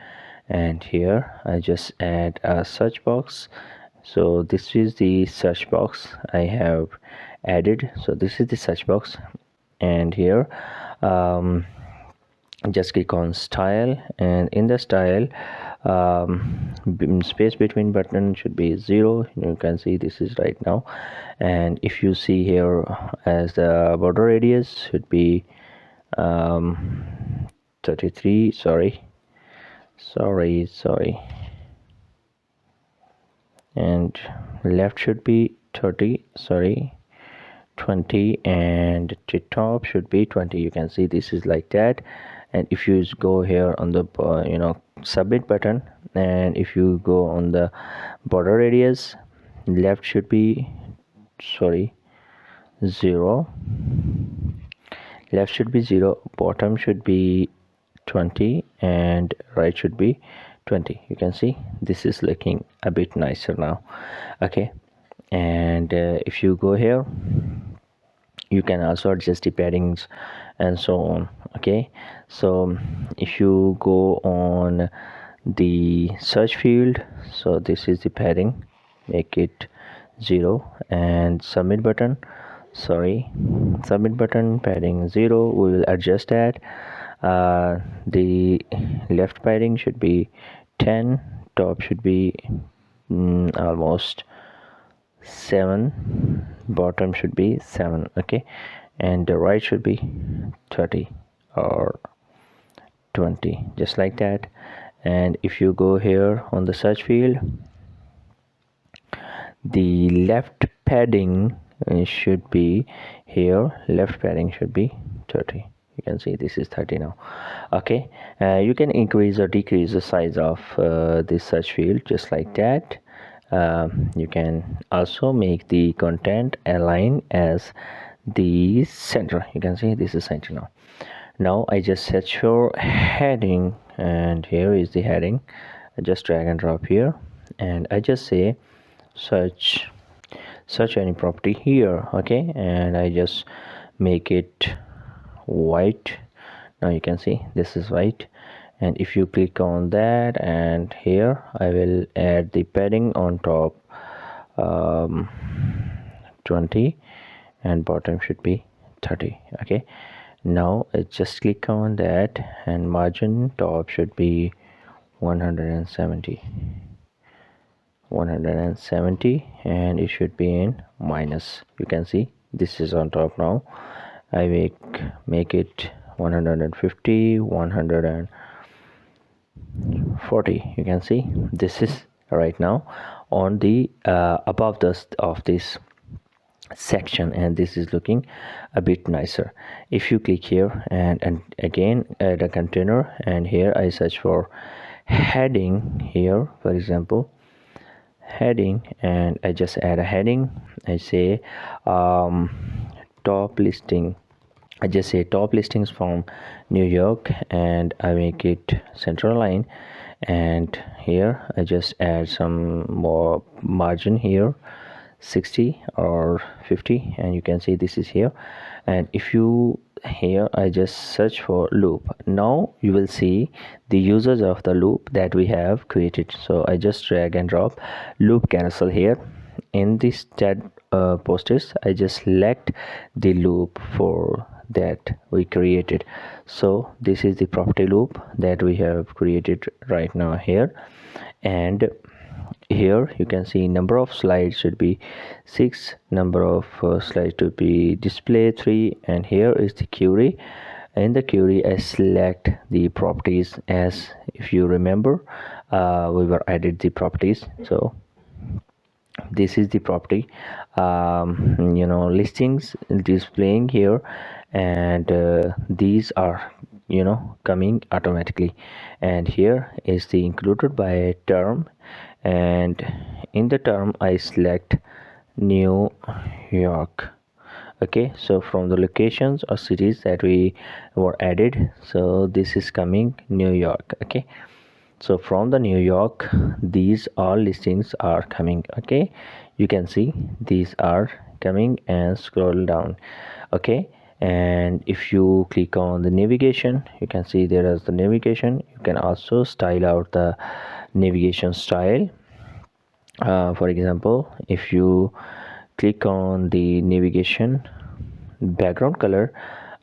And here I just add a search box. So this is the search box I have added. So this is the search box. And here just click on style, and in the style space between button should be 0. You can see this is right now. And if you see here, as the border radius should be 33, sorry, and left should be 30, sorry, 20, and the top should be 20. You can see this is like that. And if you go here on the submit button, and if you go on the border radius, left should be 0, left should be 0, bottom should be 20, and right should be 20. You can see this is looking a bit nicer now. Okay, and if you go here, you can also adjust the paddings and so on. Okay, so if you go on the search field, so this is the padding, make it 0, and submit button padding 0, we will adjust that. The left padding should be 10, top should be almost 7, bottom should be 7. Okay, and the right should be 30 or 20, just like that. And if you go here on the search field, the left padding should be here, left padding should be 30. You can see this is 30 now. Okay, you can increase or decrease the size of this search field just like that. You can also make the content align as the center. You can see this is center now. Now I just search for heading, and here is the heading. I just drag and drop here, and I just say search any property here. Okay, and I just make it white. Now you can see this is white. And if you click on that, and here I will add the padding on top, 20, and bottom should be 30. Okay, now I just click on that, and margin top should be 170, and it should be in minus. You can see this is on top now. I make it 150, 140. You can see this is right now on the above of this section, and this is looking a bit nicer. If you click here and again add a container, and here I search for heading here, for example heading, and I just add a heading. I say top listing. I just say top listings from New York, and I make it central line. And here I just add some more margin here, 60 or 50, and you can see this is here. And if you here I just search for loop. Now you will see the users of the loop that we have created. So I just drag and drop loop carousel here. In this chat posters, I just select the loop for that we created. So this is the property loop that we have created right now here. And here you can see number of slides should be 6, number of slides to be display 3, and here is the query. In the query I select the properties, as if you remember we were added the properties. So this is the property listings displaying here, and these are coming automatically. And here is the included by term, and in the term I select New York. Okay, so from the locations or cities that we were added, so this is coming New York. Okay, so from the New York, these all listings are coming. Okay, you can see these are coming, and scroll down. Okay, and if you click on the navigation, you can see there is the navigation. You can also style out the navigation style. For example, if you click on the navigation background color,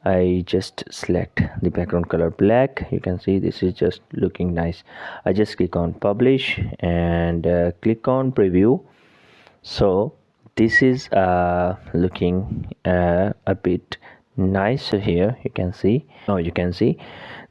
I just select the background color black. You can see this is just looking nice. I just click on publish and click on preview. So this is looking a bit nice. Here you can see, now you can see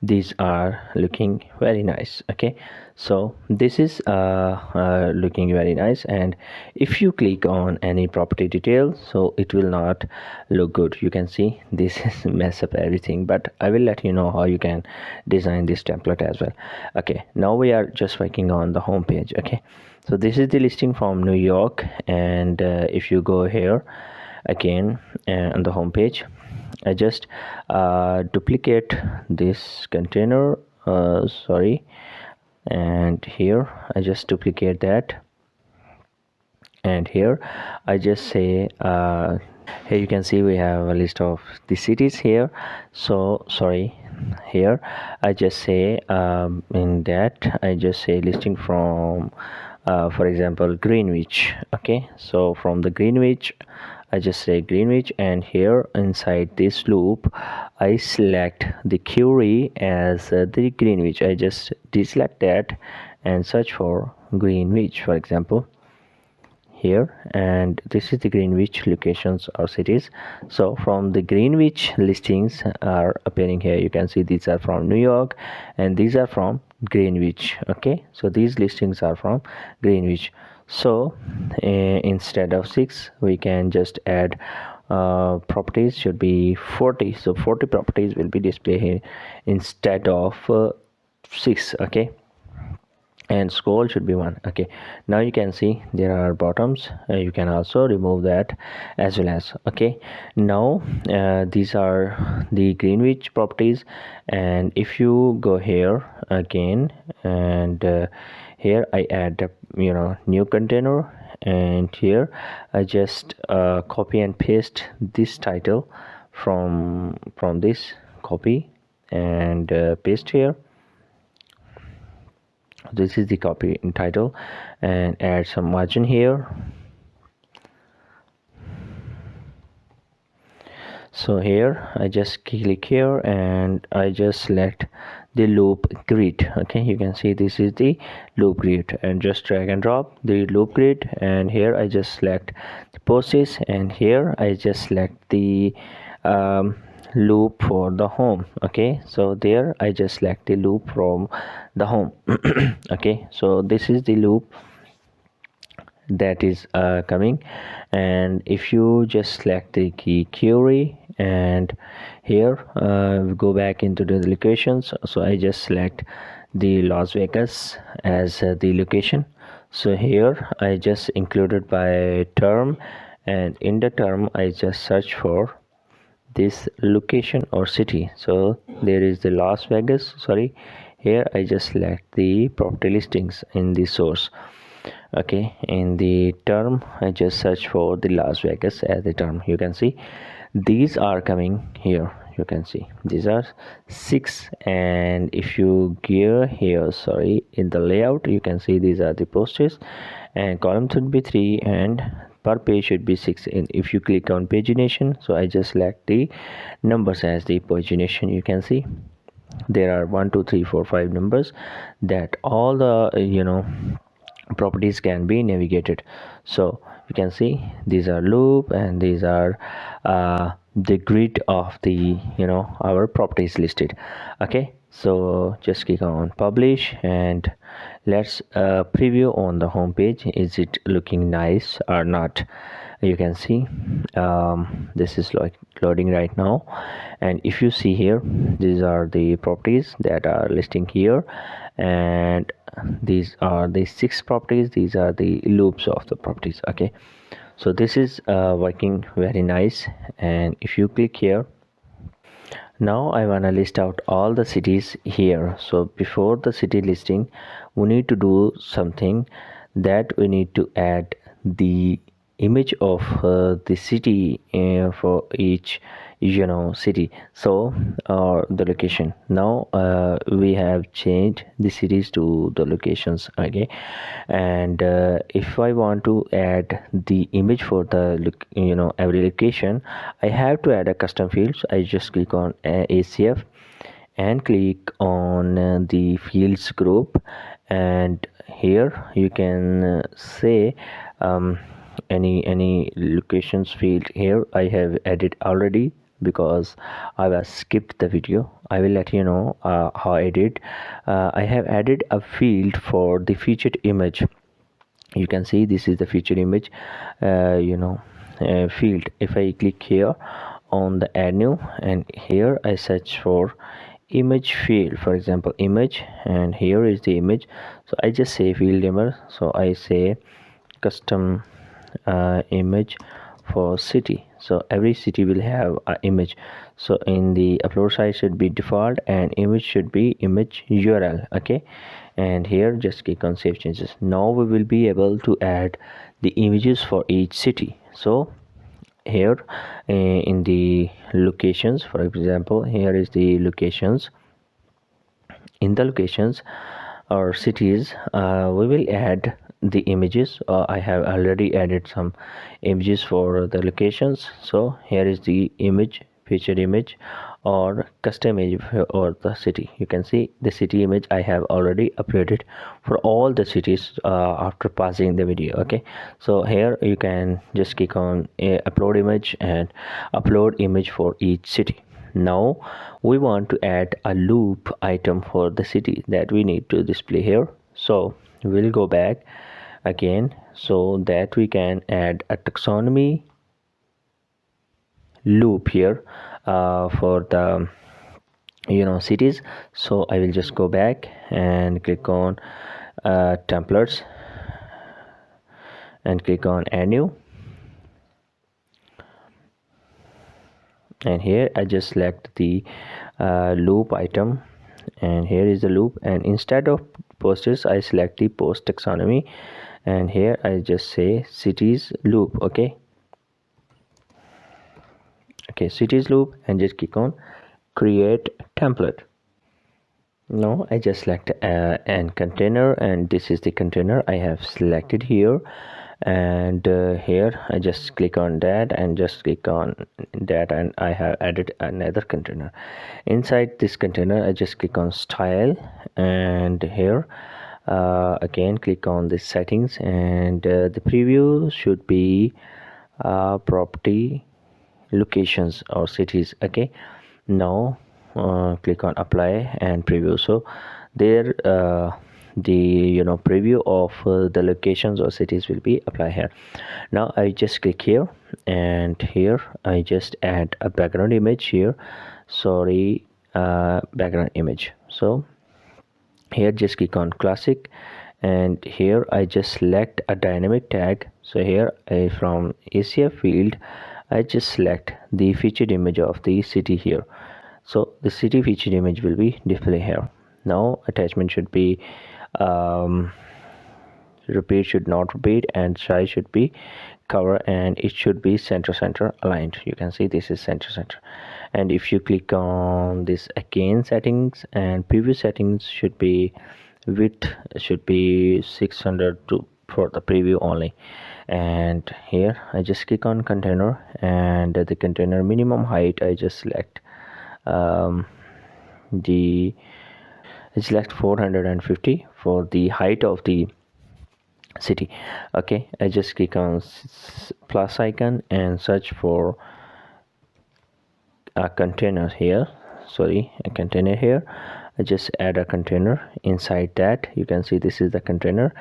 these are looking very nice. Okay, so this is looking very nice, and if you click on any property detail, so it will not look good. You can see this is mess up everything, but I will let you know how you can design this template as well. Okay, now we are just working on the home page. Okay, so this is the listing from New York, and if you go here again on the home page, I just duplicate this container, sorry, and here I just duplicate that, and here I just say here you can see we have a list of the cities here. So sorry, here I just say in that I just say listing from for example Greenwich. Okay, so from the Greenwich I just say Greenwich, and here inside this loop I select the query as the Greenwich. I just deselect that and search for Greenwich, for example, here, and this is the Greenwich locations or cities. So from the Greenwich listings are appearing here. You can see these are from New York and these are from Greenwich. Okay, so these listings are from Greenwich. So instead of 6 we can just add properties should be 40. So 40 properties will be displayed here instead of 6. Okay, and scroll should be 1. Okay, now you can see there are bottoms. You can also remove that as well as. Okay, now these are the Greenwich properties, and if you go here again, and here I add new container, and here I just copy and paste this title from this copy and paste here. This is the copy in title, and add some margin here. So here I just click here and I just select the loop grid. Okay, you can see this is the loop grid, and just drag and drop the loop grid, and here I just select the posts, and here I just select the loop for the home. Okay, so there I just select the loop from the home. Okay, so this is the loop that is coming, and if you just select the key query, and here go back into the locations, so I just select the Las Vegas as the location. So here I just included by term, and in the term I just search for this location or city. So there is the Las Vegas. Sorry, here I just select the property listings in the source. Okay, in the term I just search for the Las Vegas as the term. You can see these are coming here. You can see these are 6, and if you gear here, sorry, in the layout, you can see these are the posts, and column should be 3 and per page should be 6. And if you click on pagination, so I just select the numbers as the pagination. You can see there are 1 2 3 4 5 numbers that all the properties can be navigated. So you can see these are loop, and these are the grid of the our properties listed. Okay, so just click on publish, and let's preview on the home page. Is it looking nice or not? You can see this is like loading right now, and if you see here, these are the properties that are listing here, and these are the 6 properties. These are the loops of the properties. Okay, So this is working very nice. And if you click here, now I want to list out all the cities here. So before the city listing, we need to do something, that we need to add the image of the city for each city. So the location, now we have changed the cities to the locations. Okay, and if I want to add the image for the every location, I have to add a custom field. So I just click on ACF and click on the fields group, and here you can say any locations field. Here I have added already because I was skipped the video. I will let you know how I did. I have added a field for the featured image. You can see this is the featured image field. If I click here on the add new, and here I search for image field, for example image, and here is the image. So I just say field number, so I say custom image for city. So every city will have an image. So in the upload size should be default, and image should be image URL. Okay, and here just click on save changes. Now we will be able to add the images for each city. So here in the locations, for example, here is the locations. In the locations or cities, we will add the images. I have already added some images for the locations. So here is the image, featured image or custom image or the city. You can see the city image I have already uploaded for all the cities after passing the video. Okay, so here you can just click on upload image and upload image for each city. Now we want to add a loop item for the city that we need to display here. So we'll go back again so that we can add a taxonomy loop here for the cities. So I will just go back and click on templates and click on add new, and here I just select the loop item, and here is the loop, and instead of posters I select the post taxonomy, and here I just say cities loop. Okay, cities loop, and just click on create template. Now I just select an container, and this is the container I have selected here, and here I just click on that and just click on that, and I have added another container. Inside this container I just click on style, and here again click on the settings, and the preview should be property locations or cities. Okay, now click on apply and preview. So there the preview of the locations or cities will be applied here. Now I just click here, and here I just add a background image here. Sorry, background image. So here just click on classic, and here I just select a dynamic tag. So here from ACF field I just select the featured image of the city here. So the city featured image will be displayed here. Now attachment should be repeat, should not repeat, and size should be cover, and it should be center aligned. You can see this is center, and if you click on this again settings, and previous settings should be width should be 600 to for the preview only. And here I just click on container, and the container minimum height I just select the select 450 for the height of the city. Okay, I just click on plus icon and search for a container here. Sorry, a container here. I just add a container. Inside that you can see this is the container,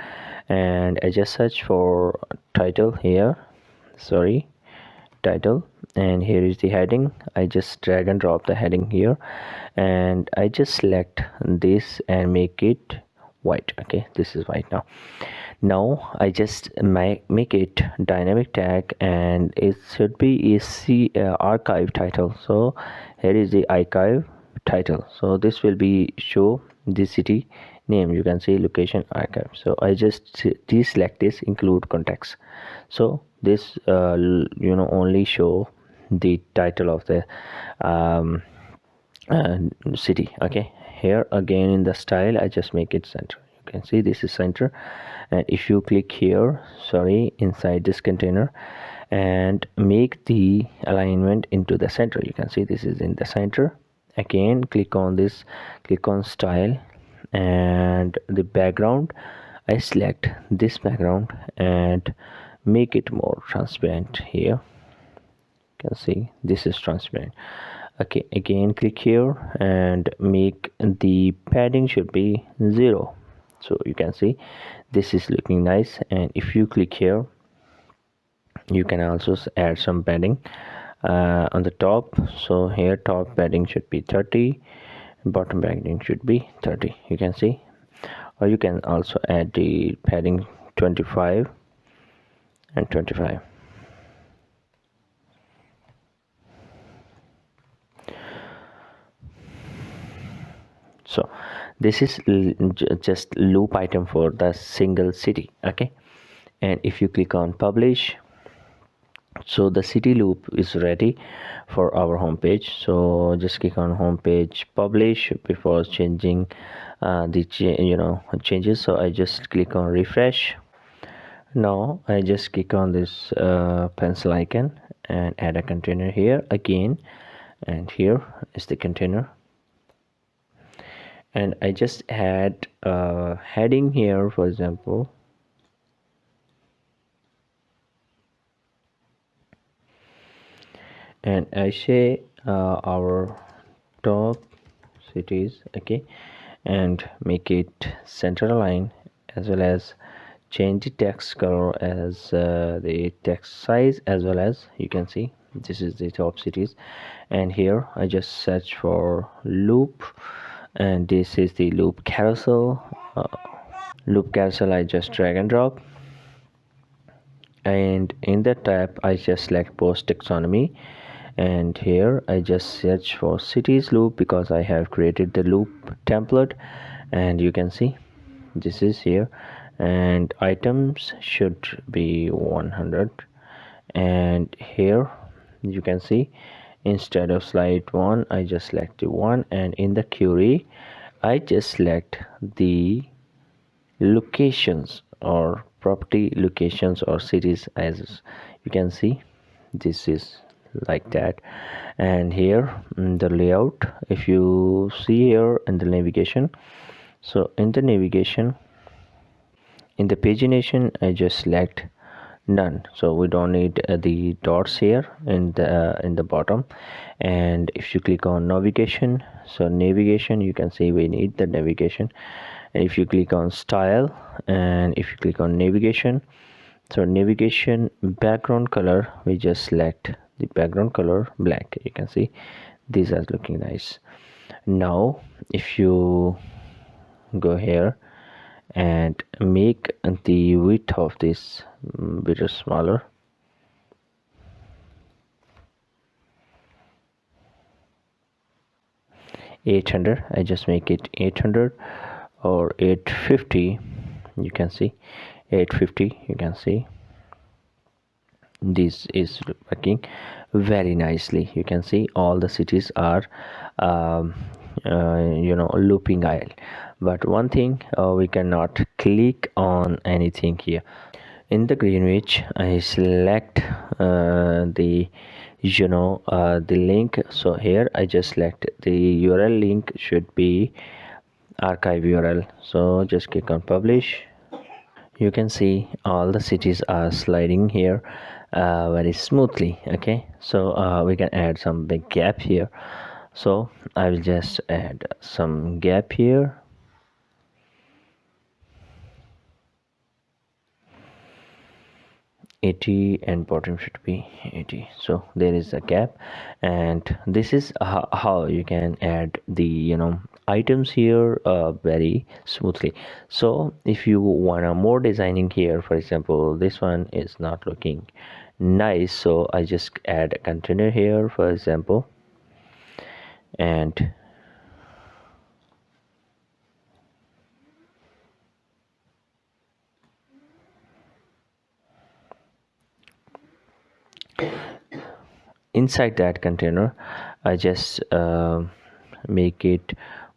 and I just search for title here. Sorry, title, and here is the heading. I just drag and drop the heading here, and I just select this and make it white. Okay, this is white now. Now I just make it dynamic tag, and it should be a archive title. So here is the archive title. So this will be show the city name. You can see location archive. So I just deselect this include context. So this only show the title of the um, uh, city. Okay, here again in the style I just make it center. You can see this is center, and if you click here, sorry, inside this container and make the alignment into the center, you can see this is in the center. Again click on this, click on style, and the background, I select this background and make it more transparent. Here you can see this is transparent. Okay, again click here and make the padding should be 0. So you can see this is looking nice. And if you click here, you can also add some padding on the top. So here top padding should be 30, bottom padding should be 30, you can see. Or you can also add the padding 25 and 25. So this is just loop item for the single city. Okay, and if you click on publish, so the city loop is ready for our home page. So just click on home page, publish before changing the changes. So I just click on refresh. Now I just click on this pencil icon and add a container here again, and here is the container. And I just add a heading here, for example, and I say our top cities. Okay, and make it center align, as well as change the text color as the text size, as well as you can see this is the top cities. And here I just search for loop, and this is the loop carousel. Loop carousel I just drag and drop, and in the tab I just select post taxonomy, and here I just search for cities loop because I have created the loop template. And you can see this is here, and items should be 100. And here you can see instead of slide 1 I just select the 1, and in the query I just select the locations or property locations or cities. As you can see this is like that. And here the layout, if you see here in the navigation, so in the navigation, in the pagination I just select none, so we don't need the dots here in the bottom. And if you click on navigation, so navigation, you can see we need the navigation. And if you click on style, and if you click on navigation, so navigation background color, we just select the background color black. You can see these are looking nice. Now if you go here and make the width of this bit smaller, 800, I just make it 800 or 850. You can see 850, you can see this is working very nicely. You can see all the cities are looping aisle. But one thing, we cannot click on anything here. In the Greenwich I select the link. So here I just select the URL link should be archive URL. So just click on publish. You can see all the cities are sliding here very smoothly. Okay, so we can add some big gap here. So I will just add some gap here. 80 and bottom should be 80, so there is a gap. And this is how you can add the items here very smoothly. So if you want a more designing here, for example, this one is not looking nice, so I just add a container here, for example, and inside that container I just make it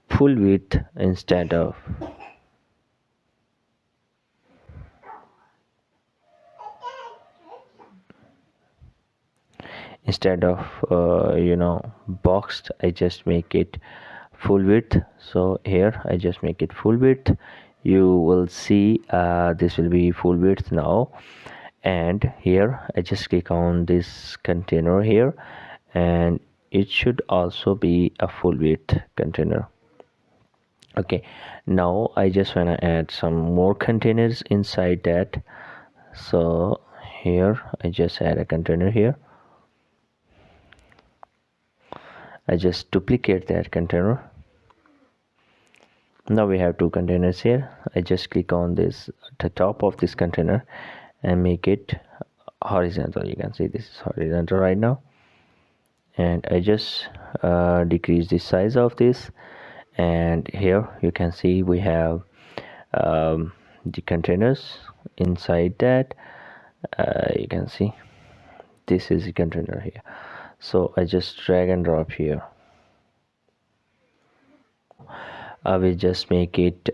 full width instead of boxed. I just make it full width. So here I just make it full width. You will see this will be full width now. And here I just click on this container here, and it should also be a full width container. Okay, now I just want to add some more containers inside that. So here I just add a container here. I just duplicate that container. Now we have two containers here. I just click on this, the top of this container, and make it horizontal. You can see this is horizontal right now. And I just decrease the size of this, and here you can see we have the containers inside that. You can see this is the container here. So I just drag and drop here. I will just make it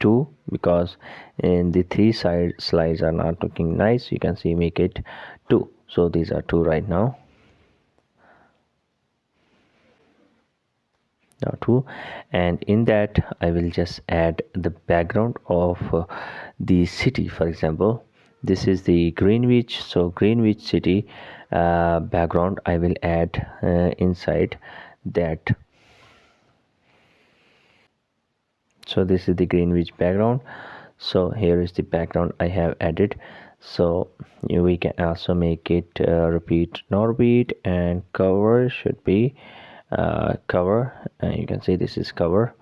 2, because in the 3 side slides are not looking nice. You can see make it 2. So these are 2 right now. Now 2, and in that I will just add the background of the city. For example, this is the Greenwich, so Greenwich city background I will add inside that. So this is the Greenwich background. So here is the background I have added. So we can also make it repeat, not repeat, and cover should be cover, and you can see this is cover,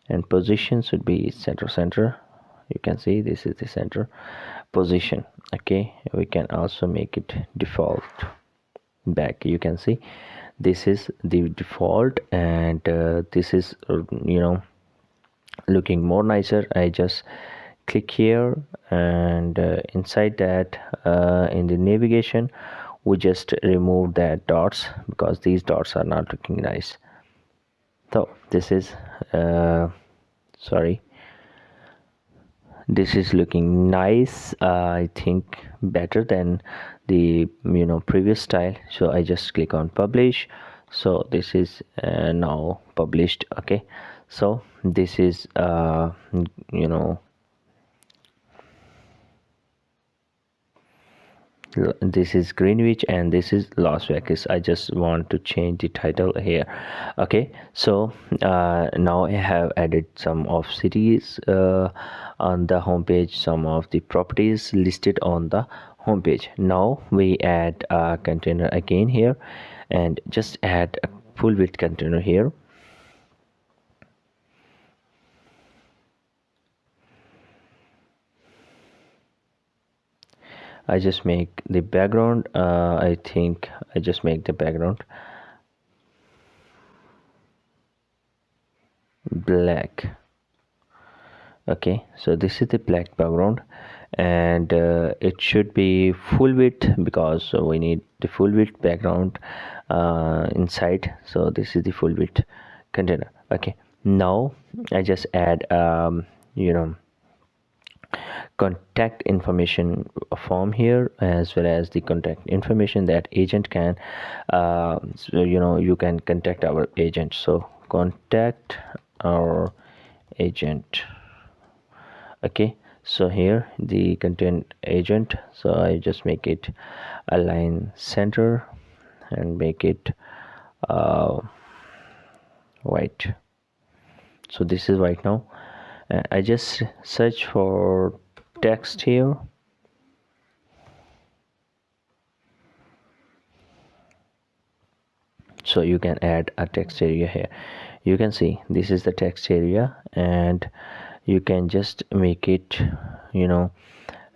and position should be center. You can see this is the center position. Okay, we can also make it default back. You can see this is the default, and this is looking more nicer. I just click here, and inside that in the navigation we just remove that dots, because these dots are not looking nice. So this is this is looking nice. I think better than the previous style. So I just click on publish. So this is now published. Okay, so this is this is Greenwich and this is Las Vegas. I just want to change the title here. Okay, so now I have added some of cities on the homepage, some of the properties listed on the homepage. Now we add a container again here, and just add a full width container here. I just make the background I think I just make the background black. Okay, so this is the black background, and it should be full width, because we need the full width background inside. So this is the full width container. Okay, now I just add contact information form here, as well as the contact information that agent can so you can contact our agent. So contact our agent. Okay, so here the content agent, so I just make it align center and make it white. So this is white now. I just search for text here, So you can add a text area here. You can see this is the text area, and you can just make it,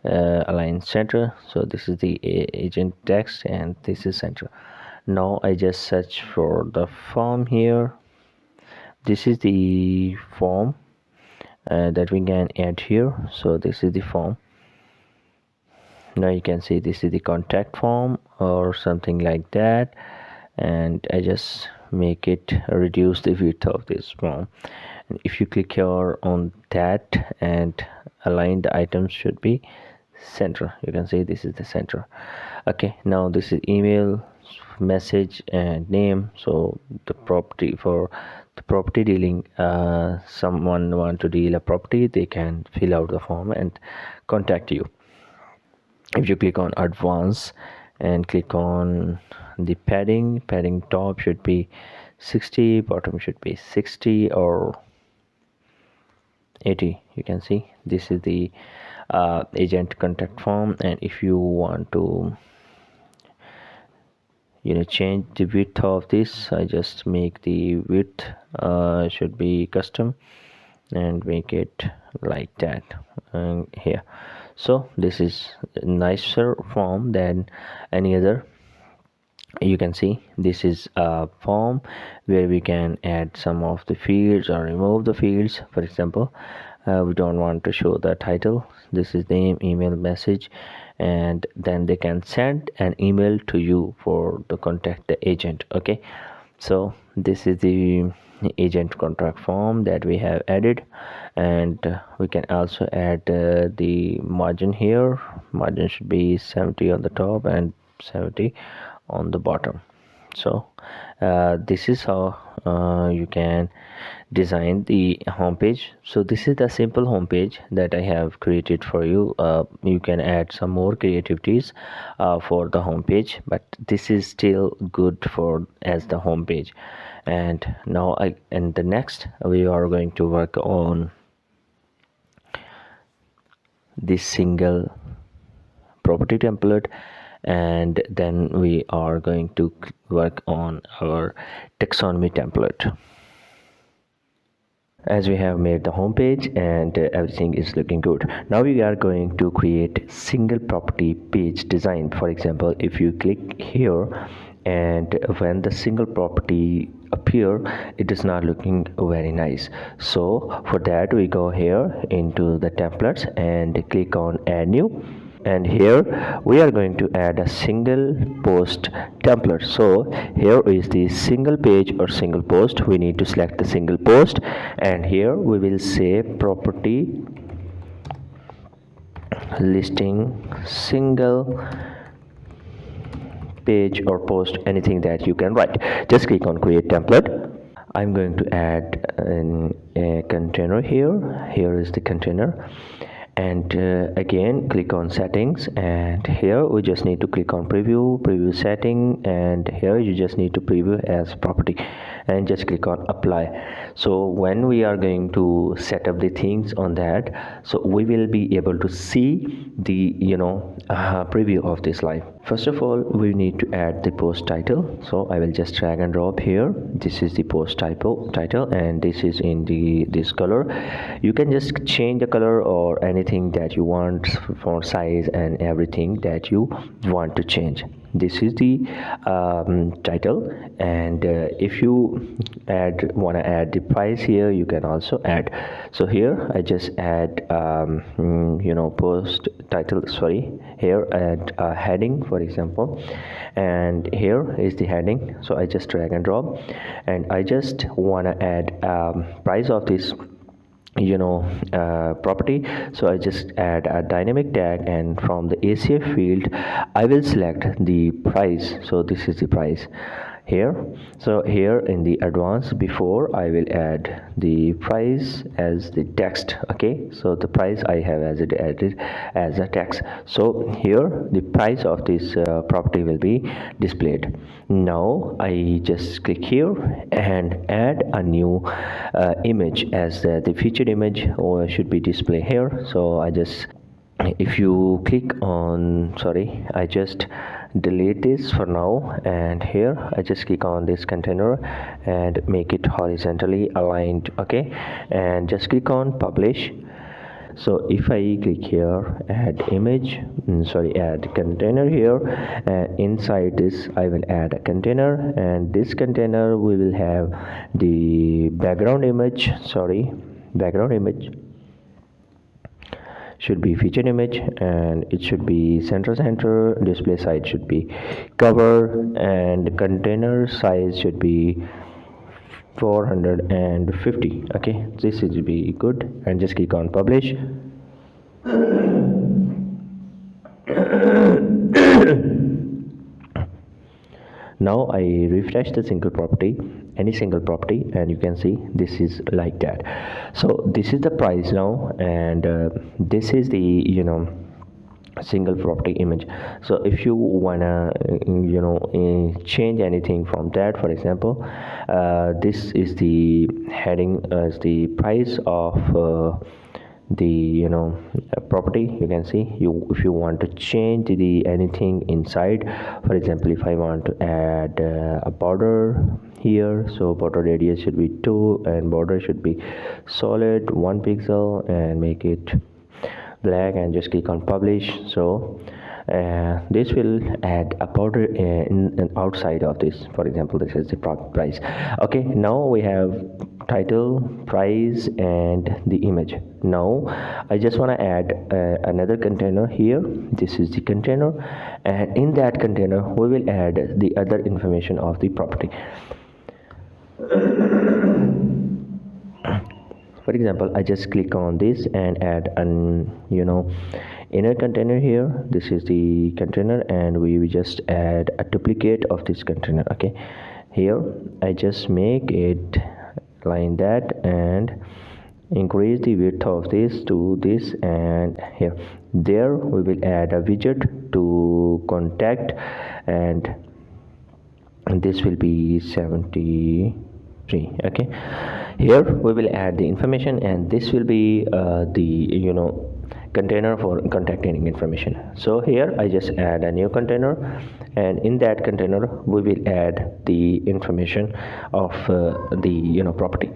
align center. So this is the agent text and this is center. Now I just search for the form here. This is the form that we can add here. So this is the form. Now you can see this is the contact form or something like that, and I just make it reduce the width of this form. And if you click here on that and align, the items should be center. You can see this is the center. Okay, now this is email, message and name. So the property, for the property dealing, someone want to deal a property, they can fill out the form and contact you. If you click on advanced and click on the padding top should be 60, bottom should be 60 or 80. You can see this is the agent contact form. And if you want to change the width of this, I just make the width should be custom and make it like that here. So this is a nicer form than any other. You can see this is a form where we can add some of the fields or remove the fields. For example, we don't want to show the title. This is name, email, message, and then they can send an email to you for to contact the agent. Okay, so this is the agent contract form that we have added. And we can also add the margin here. Margin should be 70 on the top and 70 on the bottom. So this is how you can design the homepage. So this is the simple homepage that I have created for you. You can add some more creativities for the homepage, but this is still good for as the homepage. And now the next we are going to work on this single property template, and then we are going to work on our taxonomy template. As we have made the home page and everything is looking good, now we are going to create single property page design. For example, if you click here and when the single property appear, it is not looking very nice. So for that we go here into the templates and click on add new, and here we are going to add a single post template. So here is the single page or single post. We need to select the single post, and here we will say property listing single page or post, anything that you can write. Just click on create template. I'm going to add a container here. Here is the container, and again click on settings, and here we just need to click on preview setting, and here you just need to preview as property and just click on apply. So when we are going to set up the things on that, so we will be able to see the preview of this live. First of all, we need to add the post title. So I will just drag and drop here. This is the post title, and this is in this color. You can just change the color or anything that you want, for size and everything that you want to change. This is the title, and if you want to add the price here, you can also add. So here I just add post title, sorry, here add a heading, for example, and here is the heading. So I just drag and drop, and I just want to add price of this property. So I just add a dynamic tag, and from the ACF field I will select the price. So this is the price here. So here in the advanced, before I will add the price as the text. Okay, so the price I have as it added as a text. So here the price of this property will be displayed. Now I just click here and add a new image as the featured image, or should be displayed here. So I just if you click on, sorry, I just delete this for now, and here I just click on this container and make it horizontally aligned. Okay, and just click on publish. So if I click here, add image, add container here, and inside this I will add a container, and this container we will have the background image, background image should be featured image, and it should be center, display side should be cover, and container size should be 450. Okay, this will be good, and just click on publish. Now I refresh the single property, any single property, and you can see this is like that. So this is the price now, and this is the single property image. So if you wanna change anything from that, for example, this is the heading as the price of the property. You can see, if you want to change the anything inside, for example, if I want to add a border here, so border radius should be 2, and border should be solid 1 pixel, and make it black, and just click on publish. So this will add a border in outside of this. For example, this is the price. Okay, now we have title, price, and the image. Now I just want to add another container here. This is the container, and in that container we will add the other information of the property. For example, I just click on this and add an inner container here. This is the container, and we will just add a duplicate of this container. Okay, here I just make it line that, and increase the width of this to this, and there we will add a widget to contact, and this will be 73. Okay, here we will add the information, and this will be the container for contacting information. So here I just add a new container, and in that container we will add the information of the property.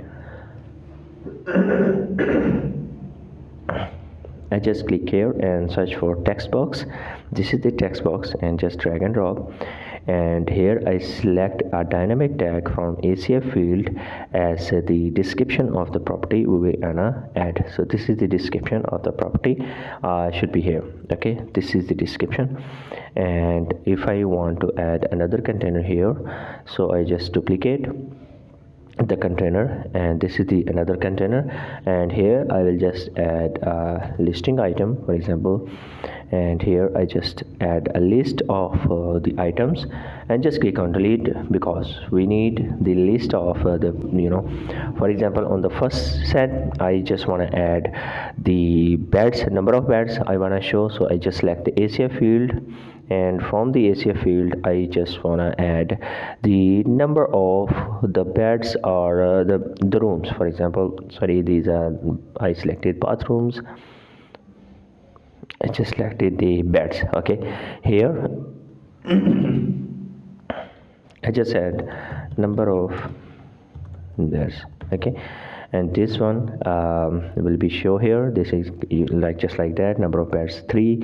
I just click here and search for text box. This is the text box, and just drag and drop, and here I select a dynamic tag from ACF field as the description of the property we will add. So this is the description of the property, should be here. Okay, this is the description, and if I want to add another container here, so I just duplicate the container, and this is the another container, and here I will just add a listing item, for example, and here I just add a list of the items, and just click on delete, because we need the list of the for example, on the first set I just want to add the beds, number of beds I want to show. So I just select the ACF field, and from the ACF field I just want to add the number of the beds or the rooms. For example, these are, I selected bathrooms, I just selected the beds. Okay, here I just add number of beds. Okay, and this one will be show here. This is just like that, number of beds 3,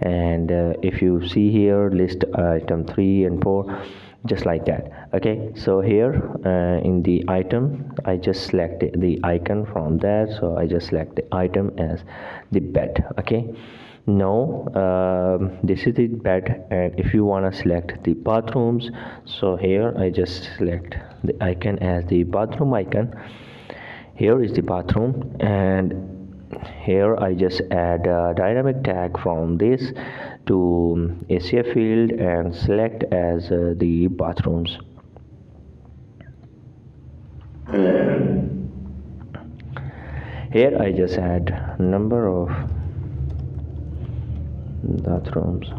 and if you see here, list item 3 and 4, just like that. Okay, so here in the item I just select the icon from there, so I just select the item as the bed. Okay, now this is the bed, and if you want to select the bathrooms, so here I just select the icon as the bathroom icon. Here is the bathroom, and here I just add a dynamic tag from this to ACF field and select as the bathrooms. Here I just add number of bathrooms.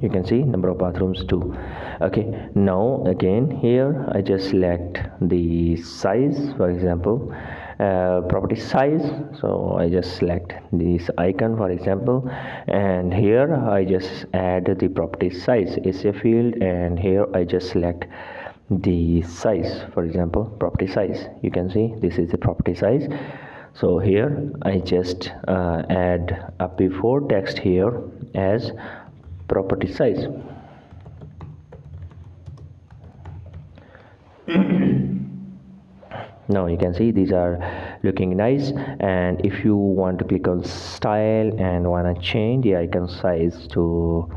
You can see number of bathrooms 2. Okay, now again here I just select the size, for example, property size. So I just select this icon for example, and here I just add the property size is a field, and here I just select the size, for example property size. You can see this is the property size. So here I just add a before text here as property size. Now you can see these are looking nice, and if you want to click on style and want to change the icon size to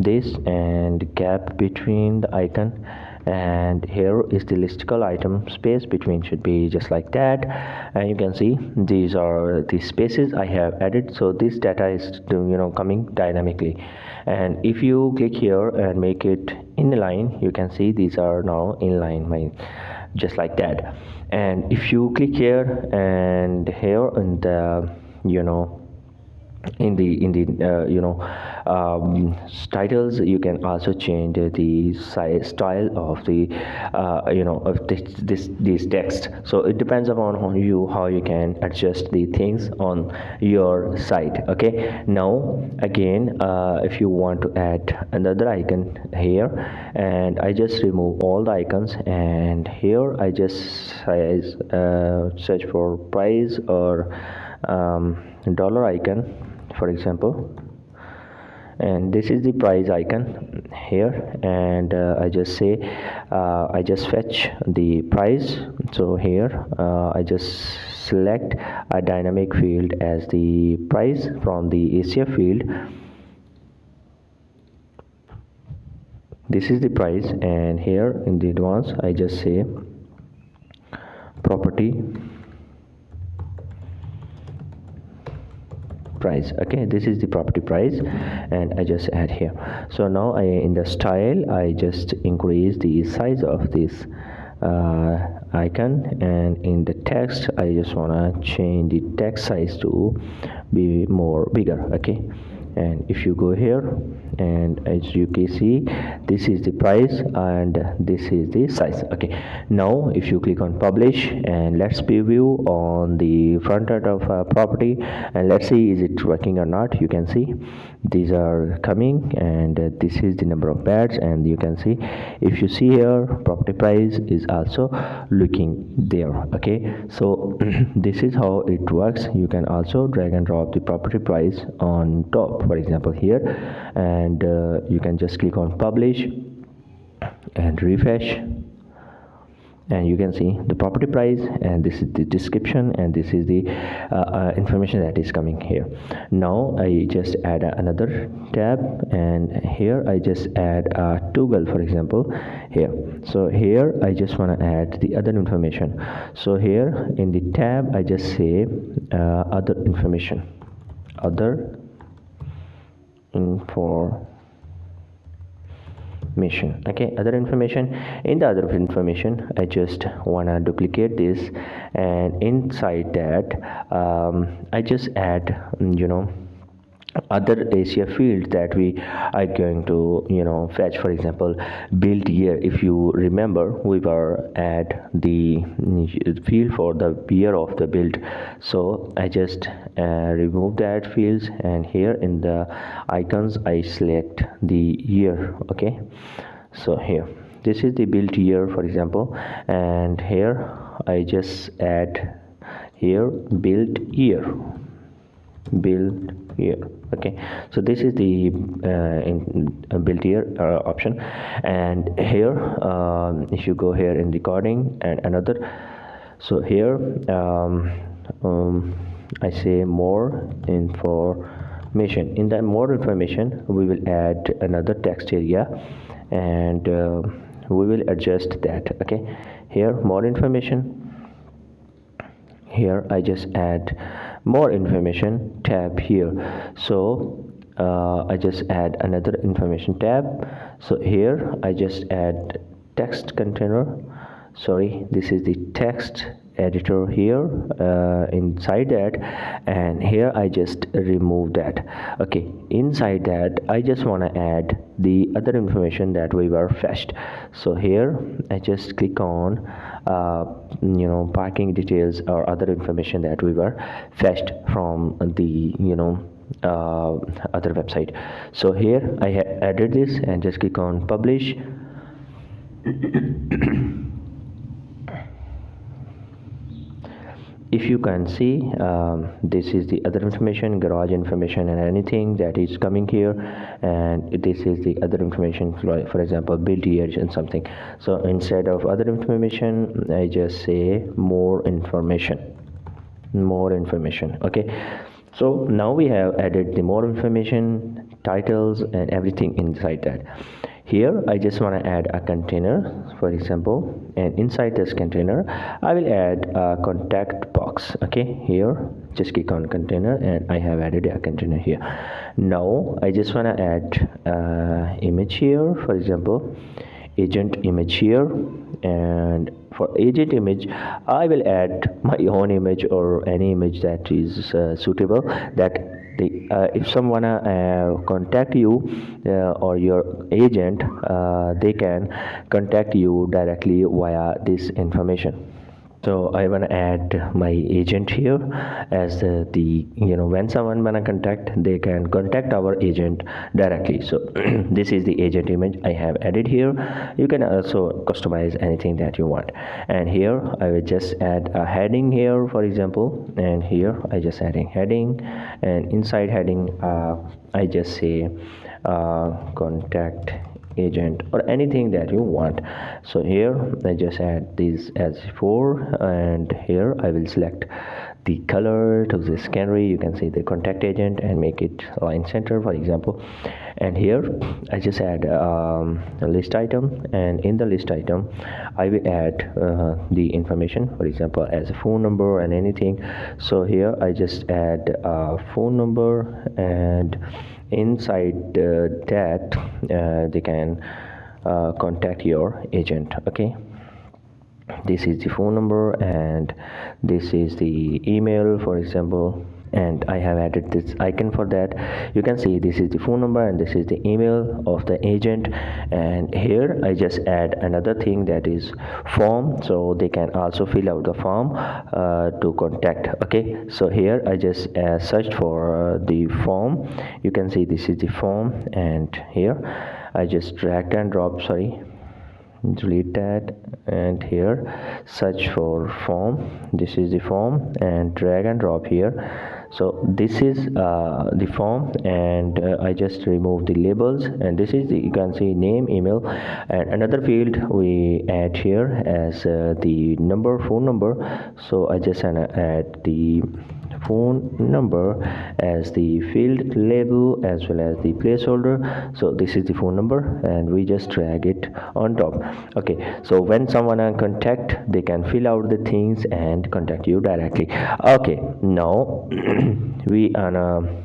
this and gap between the icon, and here is the listicle item space between should be just like that, and you can see these are the spaces I have added, so this data is coming dynamically. And if you click here and make it inline, you can see these are now inline just like that. And if you click here and here in the titles, you can also change the size style of the of this text. So it depends upon how you can adjust the things on your site. Okay, now again if you want to add another icon here, and I just remove all the icons, and here I just search for price or dollar icon for example, and this is the price icon here, and I just say I just fetch the price. So here I just select a dynamic field as the price from the Asia field. This is the price, and here in the advanced I just say property price. Okay, this is the property price, and I just add here. So now in the style I just increase the size of this icon, and in the text I just want to change the text size to be more bigger. Okay, and if you go here, and as you can see this is the price and this is the size. Okay, now if you click on publish, and let's preview on the front end of property, and let's see is it working or not. You can see these are coming, and this is the number of beds, and you can see if you see here property price is also looking there. Okay, so this is how it works. You can also drag and drop the property price on top, for example here, and you can just click on publish and refresh, and you can see the property price, and this is the description, and this is the information that is coming here. Now I just add another tab, and here I just add a toggle, for example here. So here I just want to add the other information. So here in the tab I just say other information, other information. Okay, other information. In the other information I just wanna duplicate this, and inside that I just add other Asia fields that we are going to fetch. For example, build year. If you remember, we were at the field for the year of the build, so I just remove that fields, and here in the icons I select the year. Okay, so here this is the build year, for example, and here I just add here build year. Okay, so this is the build here option, and here if you go here in recording and another, so here I say more information. In the more information we will add another text area, and we will adjust that. Okay, here more information, here I just add more information tab here. So I just add another information tab. So here I just add text container, sorry, this is the text editor here inside that, and here I just remove that. Okay, inside that I just want to add the other information that we were fetched. So here I just click on parking details or other information that we were fetched from the other website. So here I added this and just click on publish. If you can see, this is the other information, garage information and anything that is coming here, and this is the other information, for example build years and something. So instead of other information I just say more information. Okay, so now we have added the more information, titles and everything inside that. Here I just want to add a container, for example, and inside this container I will add a contact box. Okay, here just click on container and I have added a container here. Now I just want to add image here, for example agent image here, and for agent image I will add my own image or any image that is suitable, that if someone contact you or your agent, they can contact you directly via this information. So I want to add my agent here as the when someone wanna contact, they can contact our agent directly. So this is the agent image I have added here. You can also customize anything that you want. And here I will just add a heading here, for example, and here I just adding heading, and inside heading I just say contact agent or anything that you want. So here I just add this as before, and here I will select the color to this canary. You can see the contact agent and make it line center, for example. And here I just add a list item, and in the list item I will add the information, for example as a phone number and anything. So here I just add a phone number, and inside that they can contact your agent. Okay, this is the phone number and this is the email, for example, and I have added this icon for that. You can see this is the phone number and this is the email of the agent. And here I just add another thing, that is form, so they can also fill out the form to contact. Okay, so here I just searched for the form. You can see this is the form, and here I just drag and drop, delete that, and here search for form. This is the form, and drag and drop here. So this is the form, and I just remove the labels, and this is the, you can see name, email, and another field we add here as the number, phone number. So I just add the phone number as the field label as well as the placeholder. So this is the phone number, and we just drag it on top. Okay, so when someone contact, they can fill out the things and contact you directly. Okay, now we gonna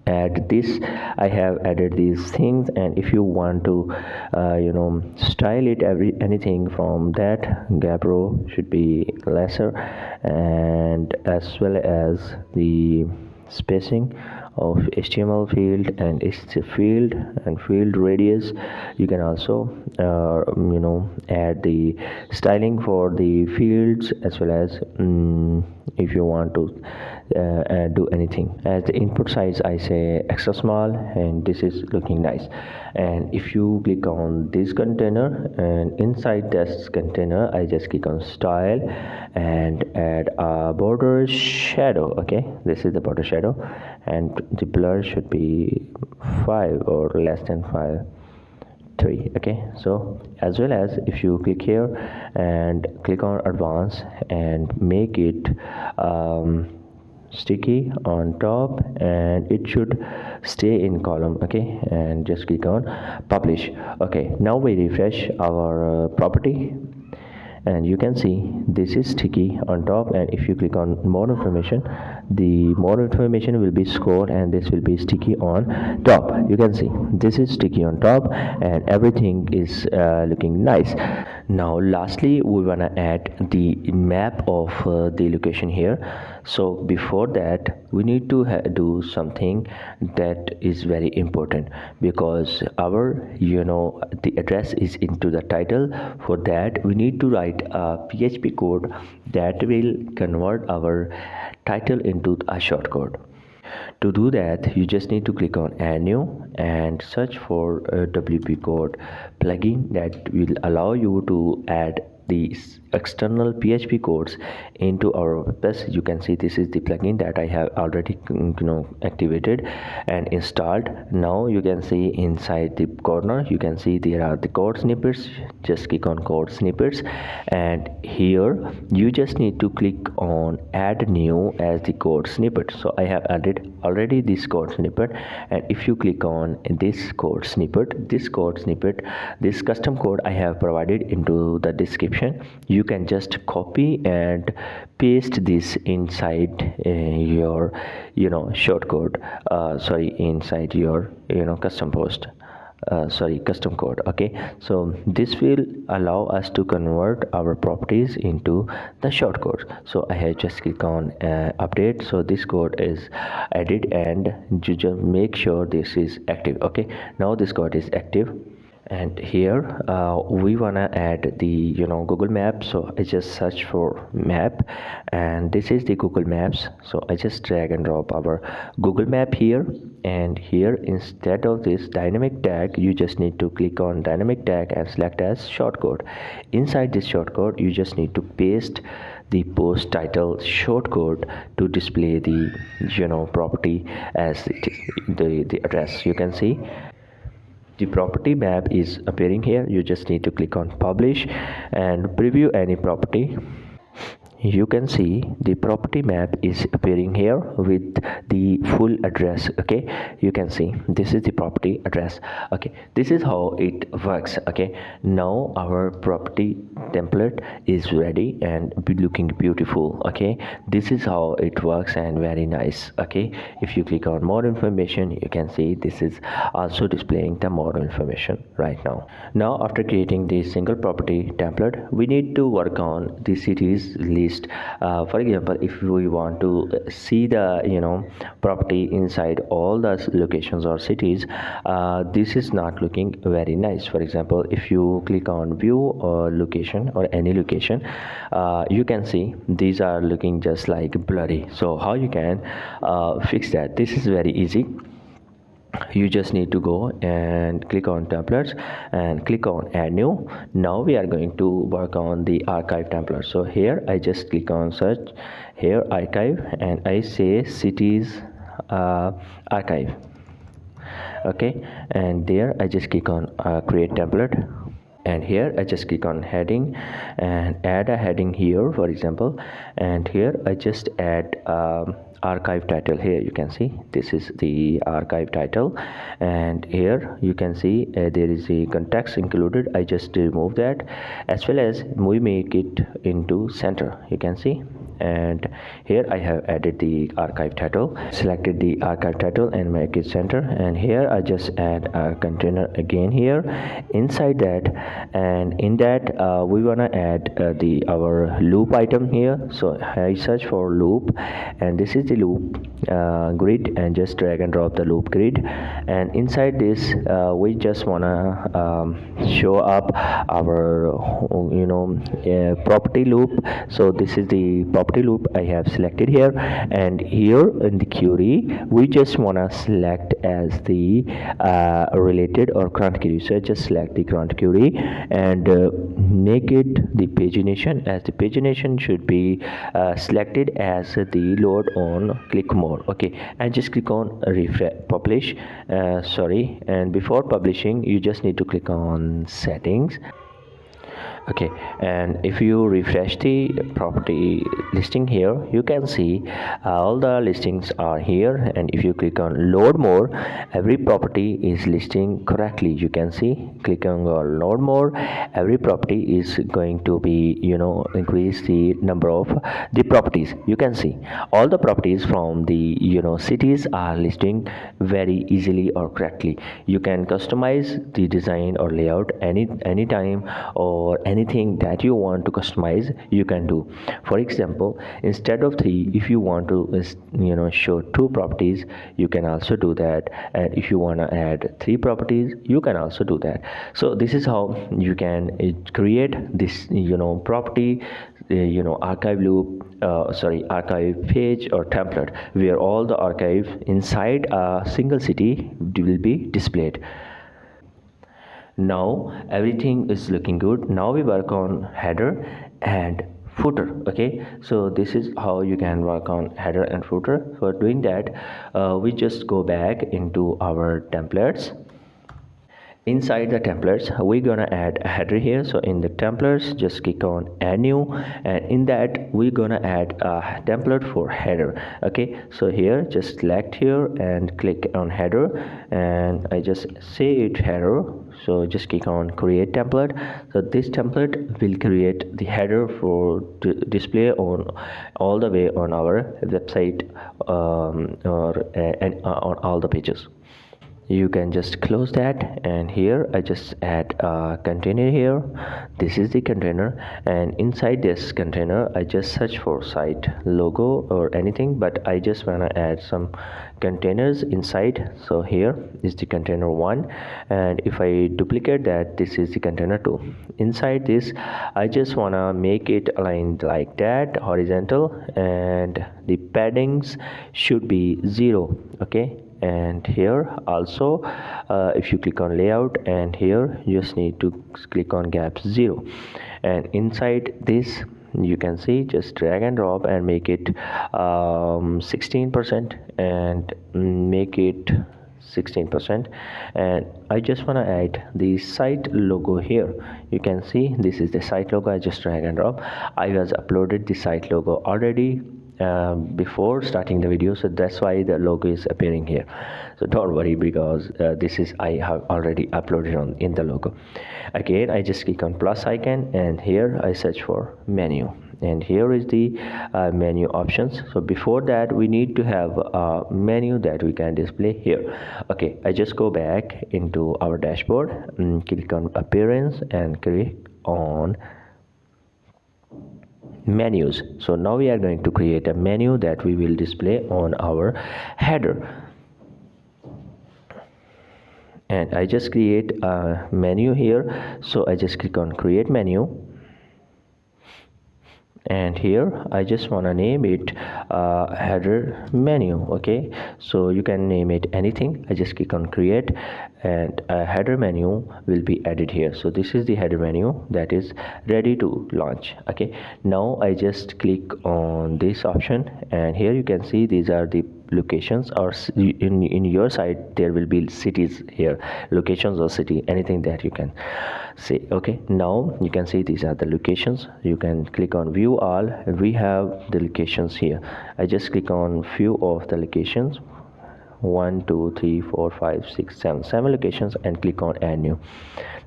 add this. I have added these things, and if you want to style it, anything from that, gap row should be lesser, and as well as the spacing of HTML field and field radius. You can also add the styling for the fields, as well as if you want to do anything. As the input size I say extra small, and this is looking nice. And if you click on this container, and inside this container I just click on style and add a border shadow. Okay, this is the border shadow, and the blur should be 5 or less than 3. Okay, so as well as if you click here and click on advanced and make it sticky on top, and it should stay in column. Okay, and just click on publish. Okay, now we refresh our property, and you can see this is sticky on top, and if you click on more information, the more information will be scrolled and this will be sticky on top. You can see this is sticky on top and everything is looking nice. Now lastly, we want to add the map of the location here. So before that, we need to do something that is very important, because our the address is into the title. For that, we need to write a PHP code that will convert our title into a shortcode. To do that, you just need to click on add new and search for a WP code plugin that will allow you to add these external PHP codes into our WordPress. You can see this is the plugin that I have already activated and installed. Now you can see inside the corner, you can see there are the code snippets. Just click on code snippets, and here you just need to click on add new as the code snippet. So I have added already this code snippet, and if you click on this code snippet, this custom code I have provided into the description. You can just copy and paste this inside your shortcode, inside your custom post, custom code. Okay, so this will allow us to convert our properties into the shortcodes. So I have just click on update, so this code is added, and you just make sure this is active. Okay, now this code is active, and here we wanna add the Google Maps. So I just search for map, and this is the Google Maps. So I just drag and drop our Google Map here, and here instead of this dynamic tag, you just need to click on dynamic tag and select as shortcode. Inside this shortcode, you just need to paste the post title shortcode to display the property as the address. You can see the property map is appearing here. You just need to click on publish and preview any property. You can see the property map is appearing here with the full address. Okay, you can see this is the property address. Okay, this is how it works. Okay, now our property template is ready and be looking beautiful. Okay, this is how it works and very nice. Okay, if you click on more information, you can see this is also displaying the more information right now. Now after creating the single property template, we need to work on the cities list. For example, if we want to see the property inside all the locations or cities, this is not looking very nice. For example, if you click on view or location or any location, you can see these are looking just like blurry. So how you can fix that? This is very easy. You just need to go and click on templates and click on add new. Now we are going to work on the archive template. So here I just click on search here archive, and I say cities archive. Okay, and there I just click on create template, and here I just click on heading and add a heading here, for example, and here I just add archive title. Here you can see this is the archive title, and here you can see there is a context included. I just remove that, as well as we make it into center. You can see, and here I have added the archive title, selected the archive title and make it center, and here I just add a container again here inside that, and in that we want to add our loop item here. So I search for loop, and this is the loop grid, and just drag and drop the loop grid, and inside this we just want to show up our property loop. So this is the property loop I have selected here, and here in the query we just want to select as the related or current query. So just select the current query and make it the pagination, as the pagination should be selected as the load on click more. Okay, and just click on refresh publish, and before publishing you just need to click on settings, Okay, and if you refresh the property listing here, you can see all the listings are here, and if you click on load more, every property is listing correctly. You can see, click on load more, every property is going to be, increase the number of the properties. You can see all the properties from the cities are listing very easily or correctly. You can customize the design or layout anytime, or anything that you want to customize you can do. For example, instead of 3, if you want to show 2 properties, you can also do that. And if you want to add 3 properties, you can also do that. So this is how you can create this property archive loop, archive page or template, where all the archive inside a single city will be displayed. Now everything is looking good. Now we work on header and footer. Okay, so this is how you can work on header and footer. For doing that, we just go back into our templates. Inside the templates, we're gonna add a header here. So in the templates, just click on add new, and in that we're gonna add a template for header. Okay, so here just select here and click on header, and I just say it header. So just click on create template. So this template will create the header for display on all the way on our website, on all the pages. You can just close that, and here I just add a container here. This is the container, and inside this container I just search for site logo or anything, but I just want to add some containers inside. So here is the container 1, and if I duplicate that, this is the container 2. Inside this, I just want to make it aligned like that, horizontal, and the paddings should be 0. Okay, and here also, if you click on layout, and here you just need to click on gaps 0, and inside this you can see, just drag and drop and make it 16%, and make it 16%. And I just want to add the site logo here. You can see this is the site logo. I just drag and drop. I was uploaded the site logo already before starting the video, so that's why the logo is appearing here. So don't worry, because this is I have already uploaded on in the logo. Again, I just click on plus icon, and here I search for menu, and here is the menu options. So before that, we need to have a menu that we can display here. Okay, I just go back into our dashboard and click on appearance and click on menus. So now we are going to create a menu that we will display on our header, and I just create a menu here. So I just click on create menu, and here I just want to name it header menu. Okay, so you can name it anything. I just click on create, and a header menu will be added here. So this is the header menu that is ready to launch. Okay, now I just click on this option, and here you can see these are the locations, or in your site there will be cities here, locations or city, anything that you can say. Okay, now you can see these are the locations. You can click on view all, and we have the locations here. I just click on few of the locations, 1 2 3 4 5 6 7 locations, and click on add new.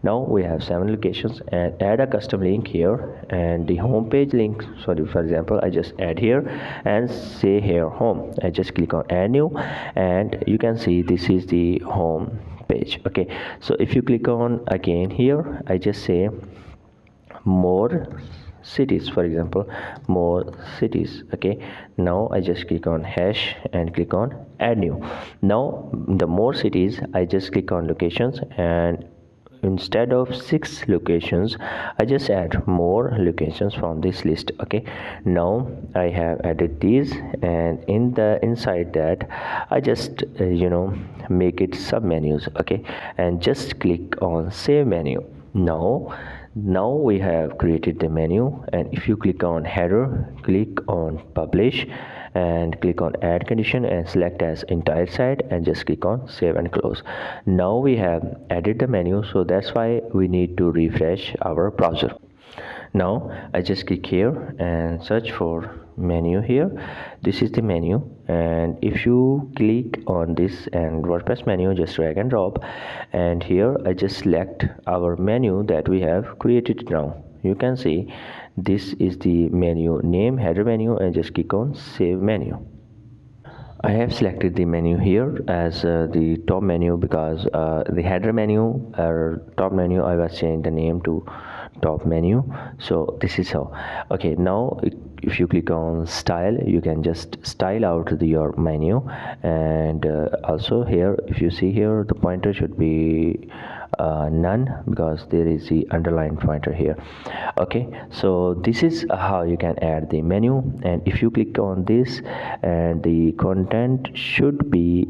Now we have 7 locations, and add a custom link here, and the home page link. So for example, I just add here and say here home. I just click on add new, and you can see this is the home page. Okay, so if you click on again here, I just say more cities, for example, more cities. Okay, now I just click on hash and click on add new. Now the more cities, I just click on locations, and instead of 6 locations, I just add more locations from this list. Okay, now I have added these, and in the inside that I just make it sub menus. Okay, and just click on save menu. Now we have created the menu, and if you click on header, click on publish, and click on add condition and select as entire site, and just click on save and close. Now we have added the menu, so that's why we need to refresh our browser. Now I just click here and search for menu here. This is the menu, and if you click on this and WordPress menu, just drag and drop, and here I just select our menu that we have created. Now you can see this is the menu name, header menu, and just click on save menu. I have selected the menu here as the top menu because the header menu or top menu, I was changing the name to top menu. So this is how. Okay, now if you click on style, you can just style out your menu. And also here, if you see here, the pointer should be none because there is the underline pointer here. Okay, so this is how you can add the menu. And if you click on this, and the content should be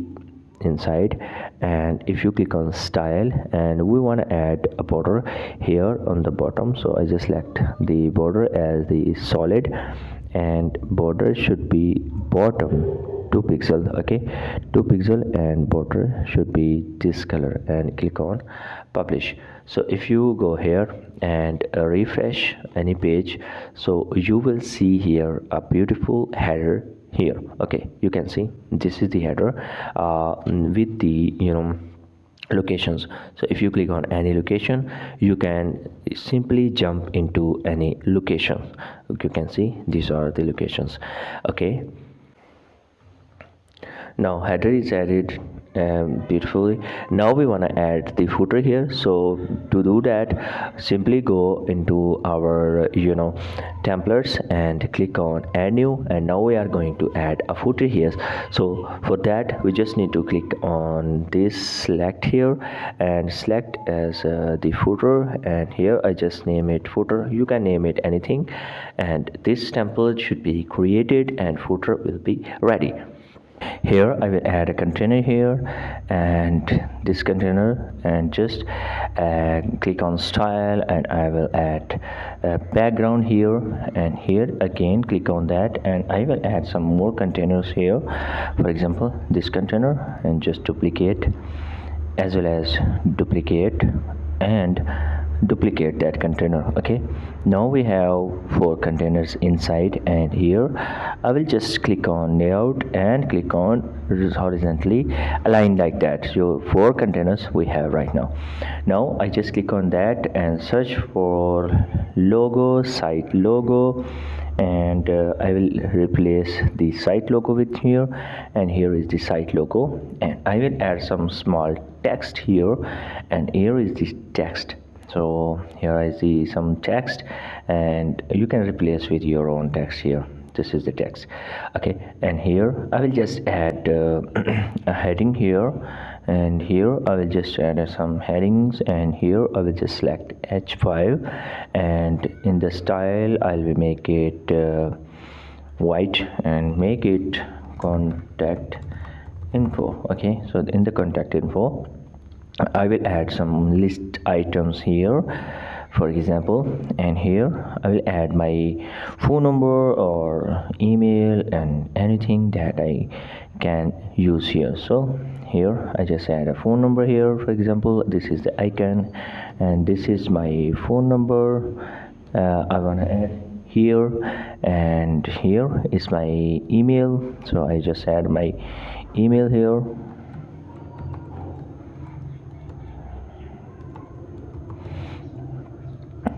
inside, and if you click on style and we want to add a border here on the bottom, so I just select the border as the solid, and border should be bottom 2 pixel. Okay, 2 pixel, and border should be this color, and click on publish. So if you go here and refresh any page, so you will see here a beautiful header here. Okay, you can see this is the header with the locations. So if you click on any location, you can simply jump into any location. You can see these are the locations. Okay, now header is added beautifully. Now we want to add the footer here. So to do that, simply go into our templates and click on add new, and now we are going to add a footer here. So for that, we just need to click on this select here and select as the footer, and here I just name it footer. You can name it anything, and this template should be created and footer will be ready. Here I will add a container here, and this container, and just click on style, and I will add a background here, and here again click on that, and I will add some more containers here. For example, this container, and just duplicate as well as duplicate and duplicate that container. Okay, now we have 4 containers inside, and here I will just click on layout and click on horizontally align like that. So 4 containers we have right now. Now I just click on that and search for logo, site logo, and I will replace the site logo with here, and here is the site logo, and I will add some small text here, and here is the text. So here I see some text, and you can replace with your own text here. This is the text. Okay, and here I will just add a heading here, and here I will just add some headings, and here I will just select H5, and in the style I will make it white and make it contact info. Okay, so in the contact info I will add some list items here, for example, and here I will add my phone number or email and anything that I can use here. So here I just add a phone number here. For example, this is the icon, and this is my phone number. I want to add here, and here is my email, so I just add my email here.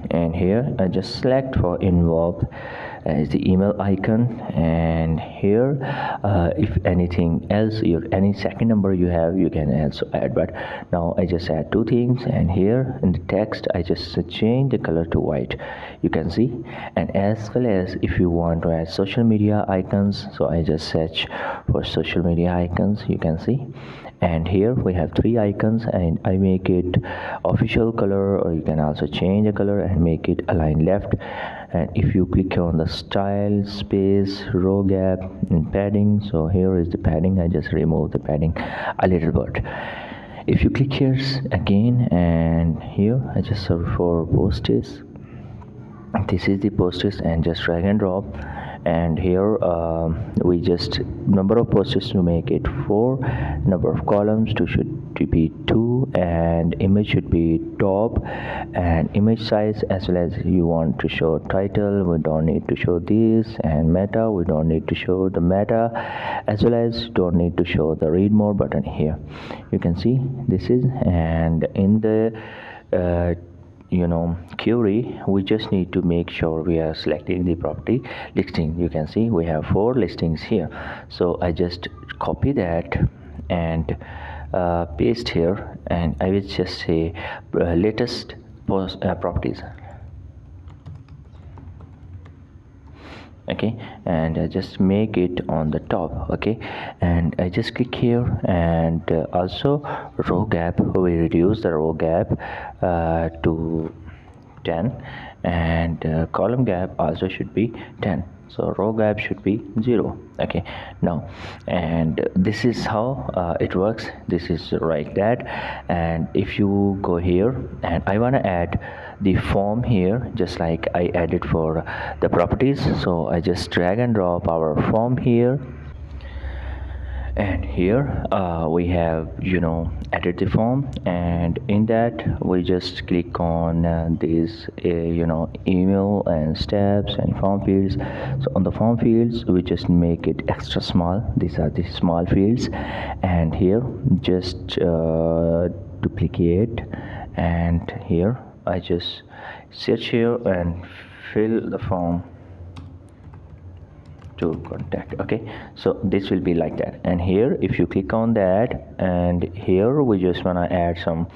And here I just select for involved as the email icon, and here if anything else, any second number you have, you can also add. But now I just add 2 things, and here in the text I just change the color to white, you can see. And as well as if you want to add social media icons, so I just search for social media icons, you can see. And here we have 3 icons, and I make it official color, or you can also change the color and make it align left. And if you click on the style, space, row gap, and padding, so here is the padding. I just remove the padding a little bit. If you click here again, and here I just search for postage. This is the postage, and just drag and drop, and here we just number of posts to make it 4, number of columns to be 2, and image should be top, and image size, as well as you want to show title, we don't need to show this, and meta, we don't need to show the meta, as well as don't need to show the read more button. Here you can see this is, and in the query, we just need to make sure we are selecting the property listing. You can see we have 4 listings here, so I just copy that and paste here, and I will just say latest properties. Okay, and I just make it on the top. Okay, and I just click here, and also row gap, we reduce the row gap to 10, and column gap also should be 10, so row gap should be 0. Okay, now, and this is how it works. This is like that. And if you go here, and I want to add the form here, just like I added for the properties, so I just drag and drop our form here, and here we have added the form, and in that we just click on these email and steps and form fields. So on the form fields, we just make it extra small. These are the small fields, and here just duplicate, and here I just search here and fill the form to contact. Okay, so this will be like that. And here if you click on that, and here we just want to add some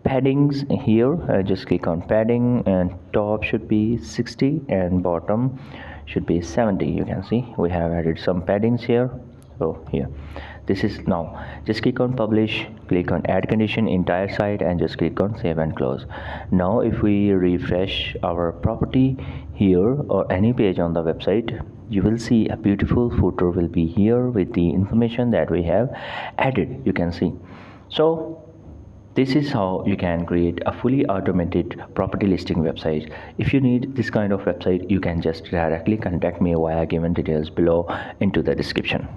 paddings here. Just click on padding, and top should be 60 and bottom should be 70. You can see we have added some paddings here. So here this is, now just click on publish, click on add condition entire site, and just click on save and close. Now if we refresh our property here or any page on the website, you will see a beautiful footer will be here with the information that we have added. You can see. So this is how you can create a fully automated property listing website. If you need this kind of website, you can just directly contact me via given details below into the description.